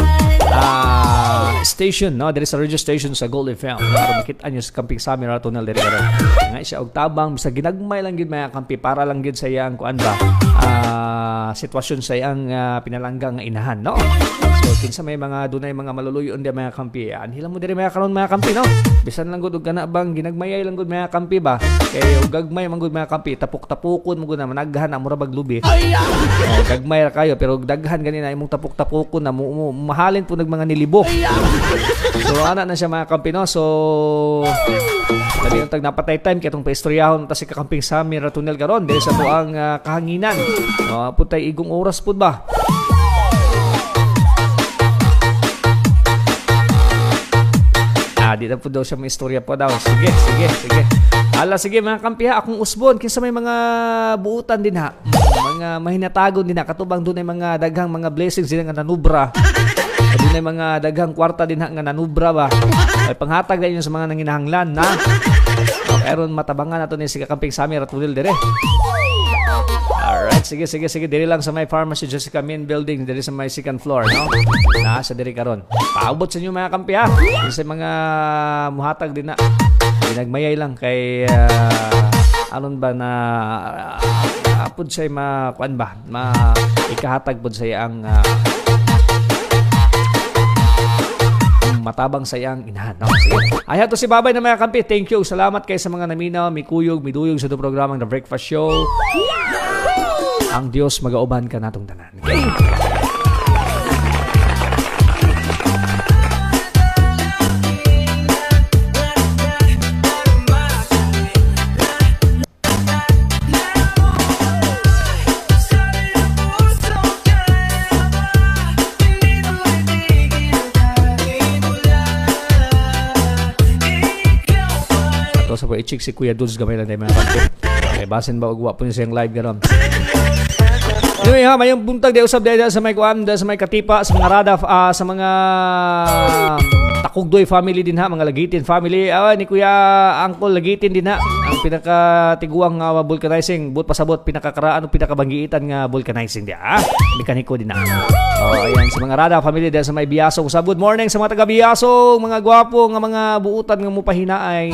Station no diri sa radio station sa Gold FM. Para makita niyo sa kamping Sammy Ratonel diri karon. Nga siya og tabang bisa ginagmay lang gid mga kampi para lang gid sa iyang kuan ba. Sitwasyon sa iyang pinalanggang nga inahan no. So kinsa may mga dunay mga maluluyon di mga kampi. Anhila mo diri mga karon mga kampi no. Bisan lang gud og kana bang ginagmayay lang gud mga kampi ba. Kay og gagmay man gud mga kampi, tapok-tapukon mo gud na managhan ang mura bag lubi. Gagmay ra kayo pero daghan ganina imong tapok-tapukon na mahalin po nag mga nilibo. So ana na siya mga kampi no. So dali yung tag napatay time kay tong paistoryahon ta si kakamping Sammy Ratunel karon diri sa tuang kahanginan. Putay igong oras pud ba. Di na po daw siya may istorya po daw. Sige. Ala, sige mga kampi ha. Akong usbon. Kinsa may mga buutan din ha. Mga mahinatagon din ha. Katubang doon ay mga daghang mga blessings din nga nanubra. Doon ay mga daghang kwarta din ha nga nanubra ba. Ay panghatag na yun sa mga nanginahanglan na. Pero matabangan nato ni si kakamping Sammy Ratunel dire. Alright, sige. Diri lang sa may Pharmacy Jessica Main Building, diri sa may second floor, no? Nasa diri karon. Paabot sa inyo mga kampi ha. Sa mga muhatag din na. Nagmayay lang kay anon ba na pud say kuan ba? Ikahatag pud say ang matabang sayang inahan. No? Sige. Ay to si Babay na mga kampi. Thank you. Salamat kay sa mga naminaw, mikuyog, miduyog sa programang The Breakfast Show. Ang Diyos magauban ka natong tanan. Okay? Ito sa po i-check si Kuya Dudes gamay lang tayo mga kapit. Okay, basin ba ugwa po niya siyang live ganon. Anyway ha, mayong buntag di usab dahil sa may kuam, sa may katipa, sa mga radaf, sa mga Takugdoy family din ha, mga Lagitin family. Ni Kuya Uncle Lagitin din ha. Ang pinakatiguang vulcanizing, but pasabot pinakakaraan o pinakabanggiitan nga vulcanizing di ha. Mekaniko din ha. Ayan, sa mga radaf family dahil sa may Biyasong. Sa good morning sa mga taga Biyasong, mga gwapo nga mga buutan nga mo pahinaay.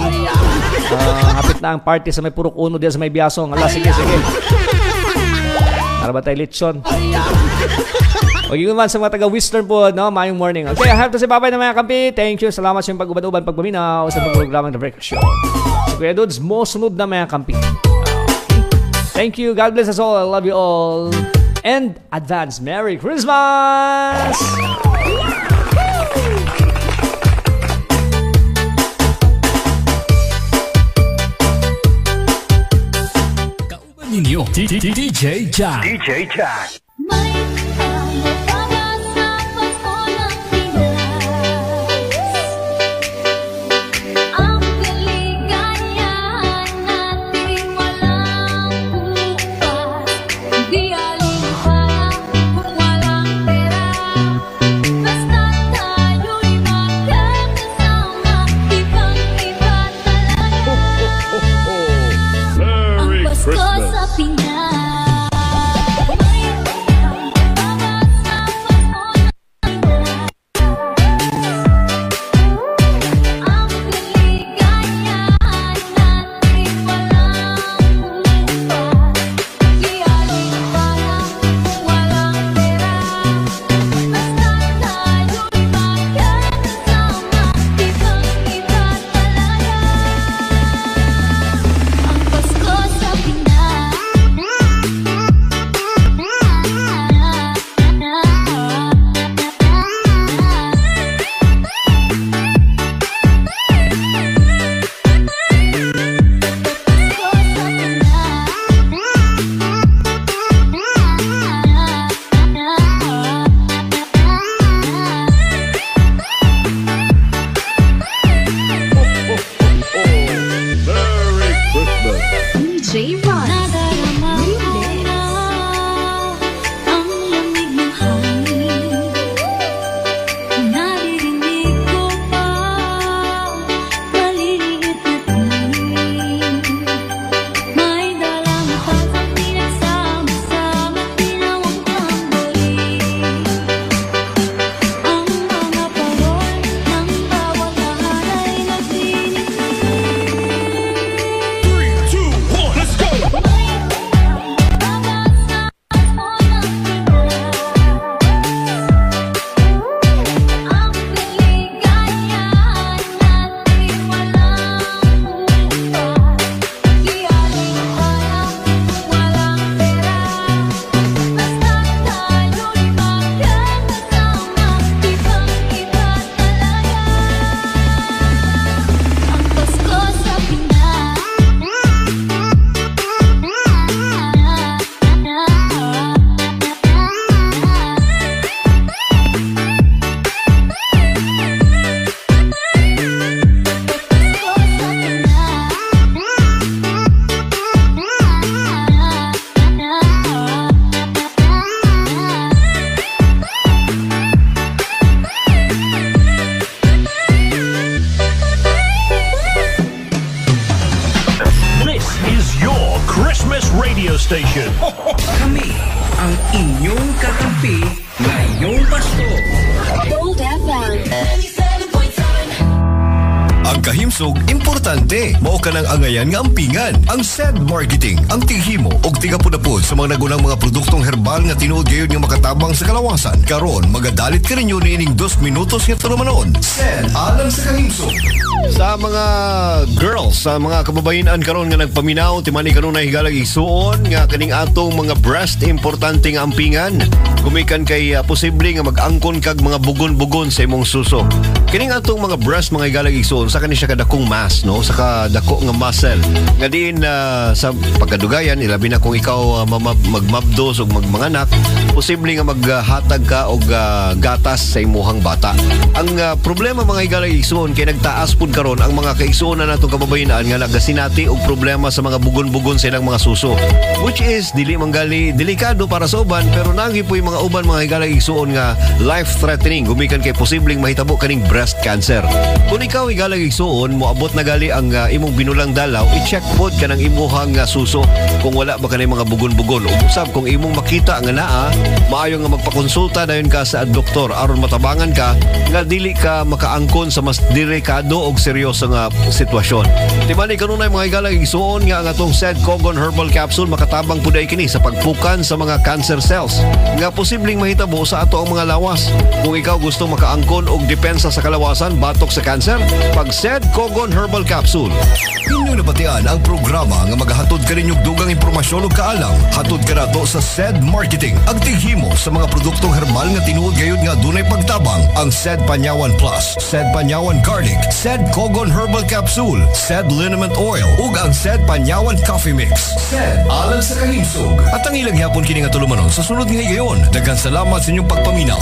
Hapit na ang party sa may Purok Uno dahil sa may Biyasong. Ala, sige. Arabatay Litson. O yun man sa mga taga-Western po, no? Mayong morning. Okay, I have to say bye-bye na mga kampi. Thank you. Salamat sa yung pag-uban-uban, pagpaminaw sa programang The Breakfast Show. So, Kuya Dudes, mo sunod na mga kampi. Thank you. God bless us all. I love you all. And advance Merry Christmas! Ninyo, DJ Jack. Merry Christmas. radio station. Kami ang inyong kakampi ngayong Pasko. Gold FM. Ang kahimsog, importante. Mao ka ng angayan nga ampingan. Ang SED Marketing, ang tinghimo og tigapudapod sa mga nagunang mga produktong herbal nga tinuod gayon nga makatabang sa kalawasan. Karon, magadalit ka ninyo niining 2 minutos nga tulamanon. SED, alang sa kahimsog. Sa mga girls, sa mga kababayan karon nga nagpaminaw, timani karon na higalag isuon nga kaning atong mga breast importante nga ampingan. Gumikan kay posible nga mag-angkon kag mga bugon-bugon sa imong suso. Kining atong mga breast mga higalag isuon sa kani siya kadakong mass, no? Sa kadako nga muscle. Nga diin sa pagkadugayan, ilabi na kung ikaw magmabdos o magmanganak, posible nga maghatag ka og gatas sa imuhang bata. Ang problema mga higalag isuon kay nagtaas pud karon ang mga kaigsuon na natong kababayan nga nagasinati og problema sa mga bugon-bugon sa ilang mga suso. Which is dili manggali delikado para sa uban pero nangi po yung mga uban mga higalag isuon nga life-threatening gumikan kay posibleng mahitabo kaning breast cancer. Kung ikaw higalag isuon moabot na gali ang imong binulang dalaw, i-check pod ka ng imuhang suso kung wala ba kanay mga bugon-bugon. Ug usab kung imong makita nga naa, maayo nga magpakonsulta dayon ka sa doktor aron matabangan ka nga dili ka makaangkon sa mas delikado og seryoso nga sitwasyon. Timani kanunay mga higalag isuon nga ang atong SED Cogon Herbal Capsule makatabang puday kini sa pagpukan sa mga cancer cells nga posibleng mahitabo sa ato ang mga lawas. Kung ikaw gusto makaangkon og depensa sa kalawasan batok sa cancer, pag SED Cogon Herbal Capsule. Inyo nabatian ang programa nga maghatod ka ninyong dugang impormasyon ug kaalam. Hatod ka nato sa SED Marketing, ang tighimo sa mga produktong herbal nga tinuod gayud nga dunay pagtabang. Ang SED Panyawan Plus, SED Panyawan Garlic, SED Cogon Herbal Capsule, SED Liniment Oil ug ang SED Panyawan Coffee Mix. SED alang sa kahimsog. At ang ilang yapon kini nga tulumanon sa sunod nga higayon. Daghang salamat sa inyong pagpaminaw.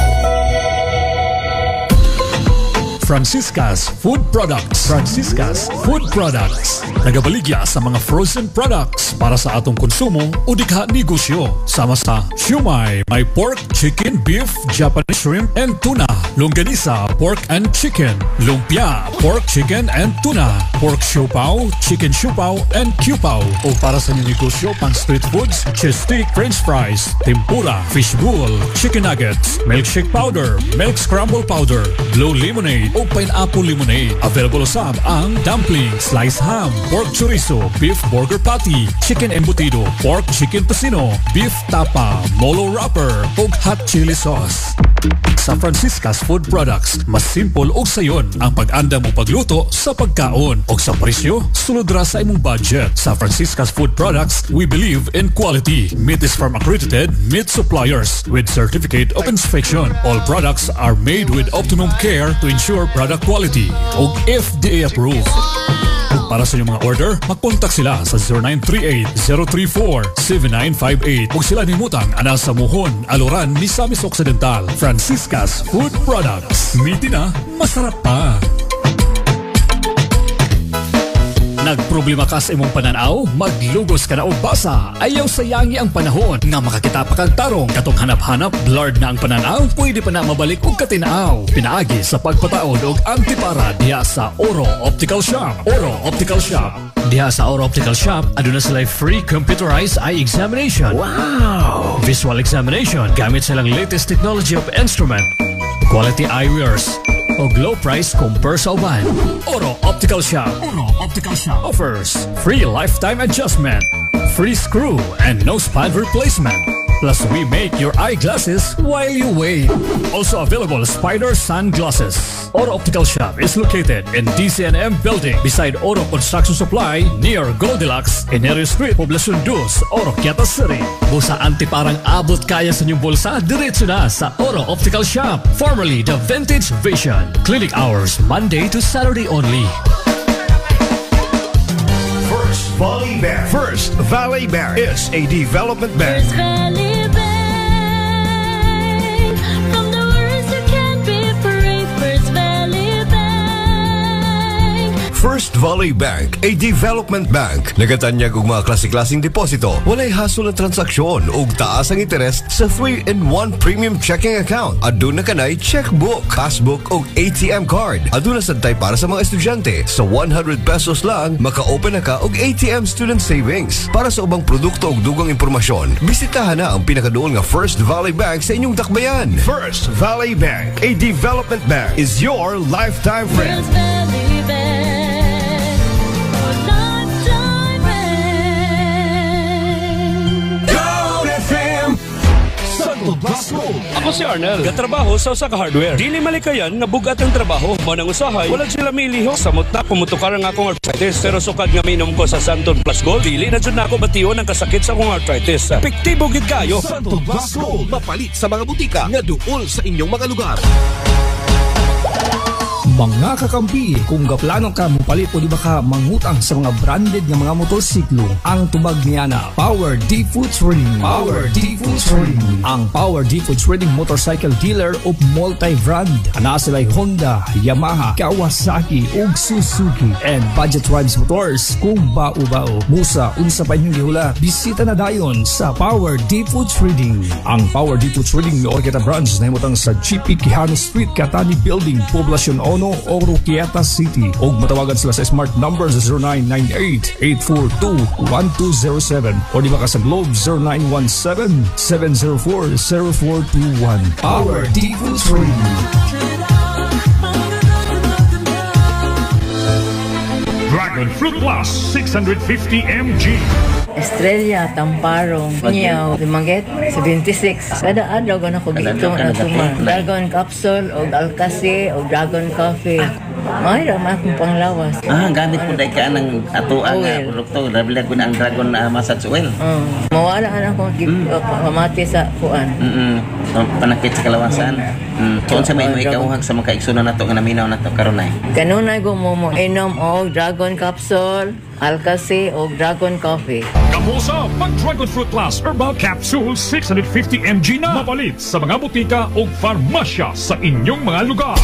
Francisca's Food Products. Francisca's Food Products. Nagabaligya sa mga frozen products para sa atong konsumo o dikha negosyo. Sama sa siumay, may pork, chicken, beef, Japanese shrimp, and tuna. Longganisa, pork and chicken. Lumpia, pork, chicken, and tuna. Pork siupaw, chicken siupaw, and kiupaw. O para sa negosyo, pang street foods, cheese stick, french fries, tempura, fish bowl, chicken nuggets, milkshake powder, milk scramble powder, blue lemonade, o pineapple lemonade. Available sa ang dumpling, sliced ham, pork chorizo, beef burger patty, chicken embutido, pork chicken tocino, beef tapa, molo wrapper, o hot chili sauce. Sa Francisca's Food Products, mas simple og sayon ang pag-anda mo pagluto sa pagkaon o sa presyo, sulod ra sa imong budget. Sa Francisca's Food Products, we believe in quality. Meat is from accredited meat suppliers with certificate of inspection. All products are made with optimum care to ensure product quality o FDA approved. Kung para sa inyong mga order, mag-contact sila sa 0938-034-7958. Huwag sila nimutang ana sa Muhon, Aluran, Misamis Occidental. Francisca's Food Products. Miti na, masarap pa. Nagproblema ka sa imong pananaw? Maglugos ka na og basa. Ayaw sayangi ang panahon nga makakita pa kang tarong. Katong hanap-hanap, blurred na ang pananaw, pwede pa na mabalik og katinaaw. Pinaagi sa pagpataod og antipara diha sa Oro Optical Shop. Oro Optical Shop. Diha sa Oro Optical Shop, aduna sila free computerized eye examination. Wow! Visual examination gamit silang latest technology of instrument. Quality eyewears o low price compare sa uban. Oro Optical Shop. Oro Optical Shop offers free lifetime adjustment, free screw and nose pad replacement. Plus, we make your eyeglasses while you wait. Also available Spider sunglasses. Oro Optical Shop is located in DCNM Building beside Oro Construction Supply near Goldilocks in Area Street, Poblacion 2, Oro, Quezon City. Busa antiparang abot kaya sa inyong bulsa, diretso na sa Oro Optical Shop, formerly the Vintage Vision. Clinic hours Monday to Saturday only. First Valley Bank is a development bank. First Valley Bank. From the words you can't be free. First Valley Bank. First Valley Bank, a development bank. Nagatanyag og mga klase-klaseng deposito. Walay hasol ang transaksyon ug taas ang interest sa 3-in-1 premium checking account. Aduna kanay checkbook, passbook ug ATM card. Aduna santay para sa mga estudyante. Sa 100 pesos lang, maka-open na ka og ATM student savings. Para sa ubang produkto ug dugang impormasyon, bisitahan na ang pinakaduol nga First Valley Bank sa inyong dakbayan. First Valley Bank, a development bank, is your lifetime friend. Gold FM Santo Blasco. Ako si Arnel, gatrabaho sa usa ka hardware. Dili malikayan nga bugat ang trabaho. Mao nang usahay, wala sila miliho. Samot na pumutukar ang akong arthritis. Pero sukad nga minom ko sa Santon Plus Gold, dili na jud nako bation ang kasakit sa akong arthritis. Epektibo gid kayo. Santo Blasco, mapalit sa mga butika nga duol sa inyong mga lugar. Mga kakampi, kung gaplano ka mupalit o di ba ka mangutang sa mga branded nga mga motorsiklo, ang tubag niya na Power D Foods Trading. Power D Foods Trading. Ang Power D Foods Trading motorcycle dealer of multi-brand. Ana sila'y Honda, Yamaha, Kawasaki ug Suzuki and Budget Rhymes Motors. Kung bao-bao, musa, unsa pa inyong gihula, bisita na dayon sa Power D Foods Trading. Ang Power D Foods Trading may orkita branch na himutang sa GP Quijano Street, Catani Building, Poblacion Ono, Oroquieta City. Og matawagan sila sa smart number sa 0998-842-1207 o di ba ka sa Globe 0917-704-0421. Power D Foods Trading. Dragon Fruit Plus 650 mg. Estrella, Tamparong, Niyaw, Limanget, 76. Kada adlaw ko na ko bitong atuma. Dragon Capsule, o Alcasi, o Dragon Coffee. Mayroon akong panglawas. Gamit po dahil ka ng atuang produkto. Nabilag ko na ang Dragon Massage Oil. Mawala na akong pamati sa kuan. Panakit sa kalawasan. So, sa may ikauhag sa mga kaigsunan na ito nga naminaw na ito karunay. Kanunay ko mo inom o Dragon Capsule, Alcasi o Dragon Coffee. Kamusa, mag-Dragon Fruit Plus Herbal Capsule 650 mg na mapalit sa mga butika o farmasya sa inyong mga lugar.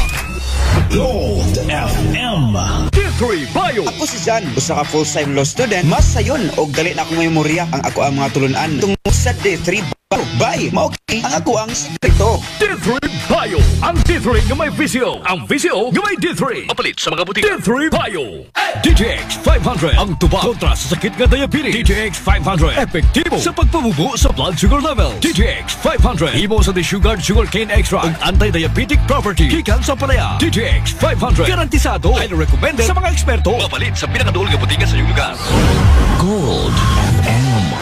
Gold FM. T3 Bio. Ako si John, usa ka full-time law student. Mas sayon og dali na akong memorya ang ako ang mga tulunan tungod sa D3 Bio. Bye, maokay ang ako ang sekreto. D3 Bio. Ang D3 nga may visyo. Ang visyo nga may D3. Mapalit sa mga butika. D3 Bio. DTX 500. Ang tubag kontra sa sakit nga diabetes. DTX 500. Epektibo sa pagpamubo sa blood sugar level. DTX 500. Ibo sa desugared sugarcane extract. Ang anti-diabetic property. Kikan sa palaya. DTX 500. Garantisado. Highly recommended sa mga eksperto. Mapalit sa pinakaduol nga butika sa iyong lugar. Gold FM.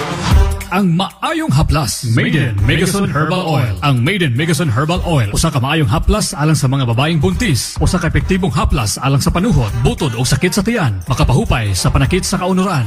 Ang maayong haplas, Maiden Megason Herbal Oil. Ang Maiden Megason Herbal Oil, usa ka maayong haplas alang sa mga babaeng buntis, usa ka epektibong haplas alang sa panuhot, butod o sakit sa tiyan, makapahupay sa panakit sa kaunuran,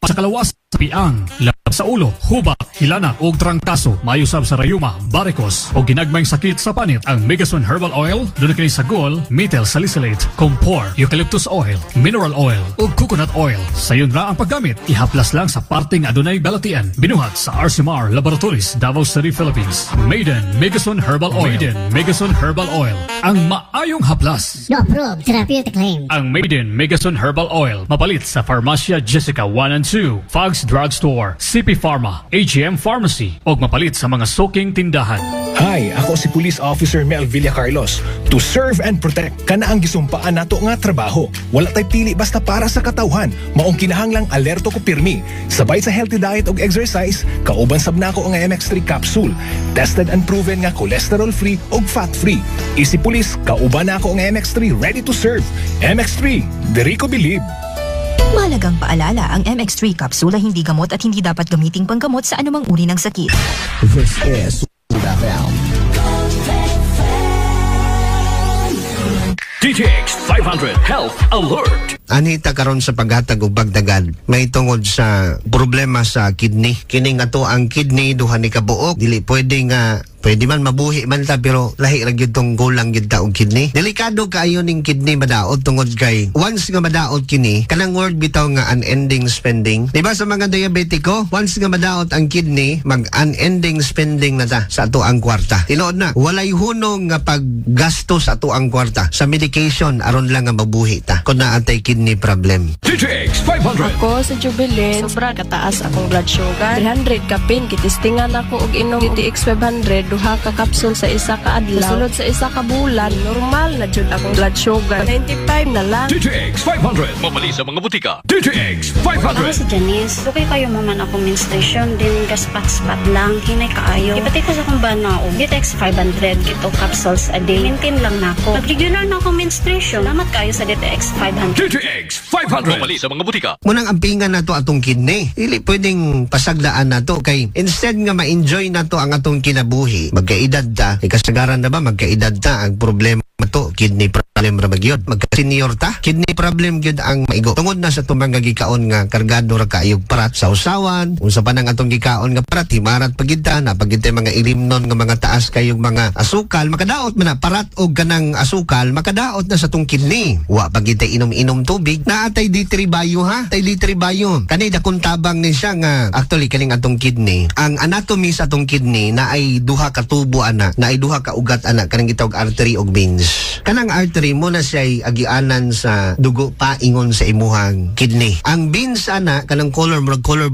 sa kalawas, sa piang, labas sa ulo, hubak, hilana o trangkaso, mayusab sa rayuma, varicose o ginagmayng sakit sa panit. Ang Megason Herbal Oil, doon kini sagol, methyl salicylate, compor, eucalyptus oil, mineral oil o coconut oil. Sayon ra ang paggamit, ihaplas lang sa parting adunay balatian. Binuhat sa RCMR Laboratories, Davao City, Philippines. Maiden Megason Herbal Oil. Maiden Megason Herbal Oil. Ang maayong haplas. No approved therapeutic claim. Ang Maiden Megason Herbal Oil, mapalit sa Farmacia Jessica 1 and 2, Fogs Drugstore, CP Pharma, AGM Pharmacy, o mapalit sa mga suking tindahan. Hi, ako si Police Officer Mel Villacarlos. To serve and protect, kana ang gisumpaan nato nga trabaho. Wala tay pili basta para sa katawhan. Maong kinahanglang alerto ko pirmi. Sabay sa healthy diet og exercise, kauban sab nako ang MX3 capsule. Tested and proven nga cholesterol-free og fat-free. Easy Police, kauban nako ang MX3 ready to serve. MX3, diri ko believe. Mahalagang paalala, ang MX3 capsule ay hindi gamot at hindi dapat gamiting panggamot sa anumang uri ng sakit. This is Gold FM. DTX 500 Health Alert. Anita karon sa paghatag og bagdagan may tungod sa problema sa kidney. Kini nga to ang kidney duha ni kabuok, dili pwede nga Pwede man mabuhi man ta pero lahi ra gyud tong kulang gyud ta og kidney. Delikado kaayo ning kidney madaot tungod kay once nga madaot kini kanang word bitaw nga unending spending. Di ba sa mga diabetiko, once nga madaot ang kidney, mag unending spending na ta sa ato ang kwarta. Tinuod na, walay hunong nga paggasto sa ato ang kwarta sa medication aron lang nga mabuhi ta kun naatay kidney problem. DTX 500. Ako sa Jubilee, sobra kataas akong blood sugar. 300 ka pin, kitistingan ako og inom DTX 500, duha ka kapsul sa isa ka adlaw. Sulod sa isa ka bulan, normal na jud akong blood sugar. 95 na lang. DTX 500. Mamali sa mga butika. DTX 500. Ako si Janice. Dugay kayo maman ako menstruation, din gaspat-spat lang, hinay kaayo. Ipati ko sa kong banao. DTX 500, kito capsules a day. Maintain lang na ako. Pag regular na ako menstruation, salamat kayo sa DTX 500. DTX 500. Mamali sa mga butika. Munang ampingan nato atong kidney. Dili pwedeng pasagdaan nato kay instead nga ma-enjoy nato ang atong kinabuhi, magkaedad ta, kasagaran na ba magkaedad ta ang problema to kidney problem ra magyud magka-senior ta kidney problem gyud ang maigo tungod na sa tumang gikaon nga kargado ra kaayog parat sa usawan unsa pa nang atong gikaon nga parat himarat pagid ta na pagid mga ilimnon nga mga taas kayog mga asukal makadaot man na parat og kanang asukal makadaot na sa tong kidney wa pagid ta inom-inom tubig na atay D3 bio ha tay D3 bio kani dakong tabang ni siya nga actually kaning atong kidney ang anatomy sa atong kidney na ay duha ka tubo ana na ay duha ka ugat ana kanang gitawag artery og veins. Kanang artery mo na siya'y agianan sa dugo paingon sa imuhang kidney. Ang veins ana kanang color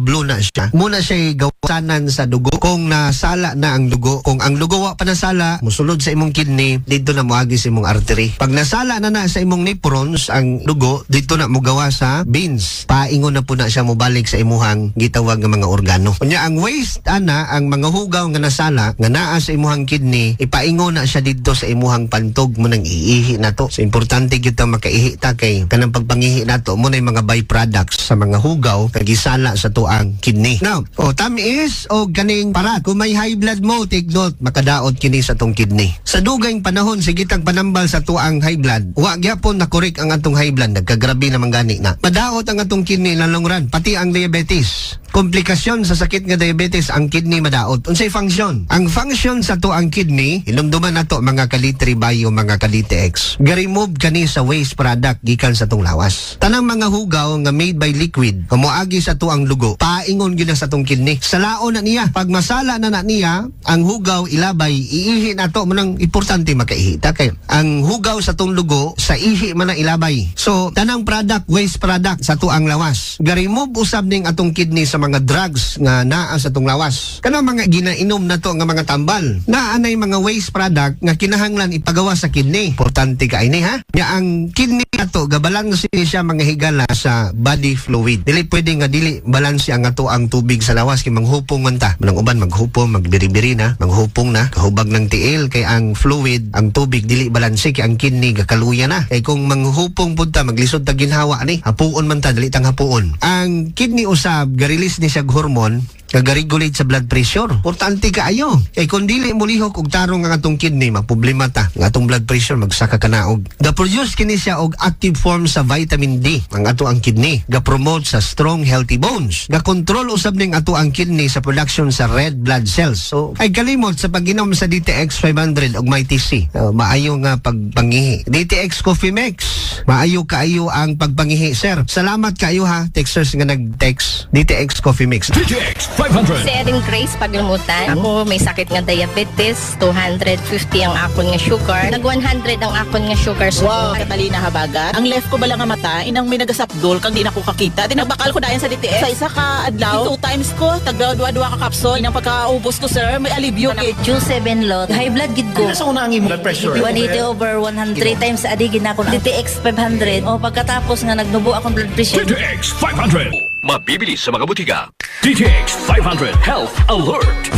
blue na siya. Muna siya'y gawasanan sa dugo. Kung nasala na ang dugo, kung ang dugo wa pa nasala, musulod sa imong kidney, dito na moagi sa imong artery. Pag nasala na sa imong nephrons ang dugo, dito na mo gawa sa veins. Paingon na po na siya mobalik sa imuhang gitawag nga mga organo. Kunya ang waste ana ang mga hugaw nga nasala nga naa sa imuhang kidney, ipaingon na siya dito sa imuhang pantog mo nang iihi na to. So importante kita makaihi ta kay kanang pagpangihi nato mo na yung mga byproducts sa mga hugaw kag gisala sa tuang kidney. Now, tamis o ganing parat. Kung may high blood mo, take note, makadaot kini sa tong kidney. Sa dugayng panahon sige tag panambal sa tuang high blood, wa gyapon na correct ang atong high blood, nagkagrabe na manggani na. Madaot ang atong kidney na long run, pati ang diabetes. Komplikasyon sa sakit nga diabetes ang kidney madaot. Unsay function? Ang function sa to ang kidney, ilumduman nato mga kalitri bio, mga kalitex. Ga-remove kani sa waste product gikan sa tong lawas. Tanang mga hugaw nga made by liquid, kamuagi sa to ang lugo, paingon gyud sa tong kidney. Salaon na niya. Pag masala na niya, ang hugaw ilabay, iihi nato mo nang importante makaihi. Kay ang hugaw sa tong lugo sa ihi man na ilabay. So tanang product, waste product sa to ang lawas. Ga-remove usab ning atong kidney sa mga drugs nga naa sa tong lawas. Kanang mga ginainom na to nga mga tambal. Naa nay mga waste product nga kinahanglan ipagawa sa kidney. Importante ka ini ha. Nya ang kidney nato gabalanse siya mga higala sa body fluid. Dili pwede nga dili balanse ang ato ang tubig sa lawas kay manghupong man ta. Manang uban maghupong, magbiri-biri na, manghupong na, kahubag ng tiil kay ang fluid, ang tubig dili balanse kay ang kidney gakaluya na. Kay kung manghupong pud ta maglisod ta ginhawa ni, hapuon man ta dili tang hapuon. Ang kidney usab ga-release ni siya hormone nag-regulate sa blood pressure. Importante kaayo. Kay kung dili mo lihok og tarong ang atong kidney, maproblema ta. Ang atong blood pressure magsaka ka na og. Ga-produce kini siya og active form sa vitamin D ang ato ang kidney. Ga-promote sa strong healthy bones. Ga-control usab ning ato ang kidney sa production sa red blood cells. So ay kalimot sa pag-inom sa DTX 500 og may TC. Maayo nga pagpangihi. DTX Coffee Mix. Maayo kaayo ang pagpangihi, sir. Salamat kaayo ha, texters nga nag-text. DTX Coffee Mix. DTX 500. Si Erin Grace Paglimutan. Ako may sakit nga diabetes, 250 ang akon nga sugar. Nag 100 ang akon nga sugar. Wow, Catalina Habagat. Ang left ko bala nga mata, inang may nagasapdol kang di na ko kakita. Tinabakal ko dayan sa DTX. Sa isa ka adlaw, 2 times ko, tagdawa-dua ka kapsol. Inang pagkaubos ko, sir, may alibyo. Q7 lot. High blood gid ko. Nasa una ang imo blood pressure? 180/100 times sa adigin ako DTX 500. O pagkatapos nga nagnubo akong blood pressure. DTX 500. Mabibili sa mga butika. DTX 500 Health Alert.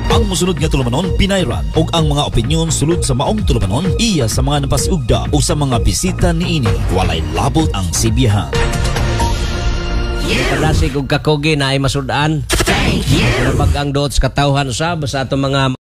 Ang musunod nga tulumanon pinayran og ang mga opinyon sulod sa maong tulumanon iya sa mga napasugda o sa mga bisita niini walay labot ang sibiyahan. Kadasig og kakogi na ay masudan. Thank you. Pag ang dots katawhan sa basta ato mga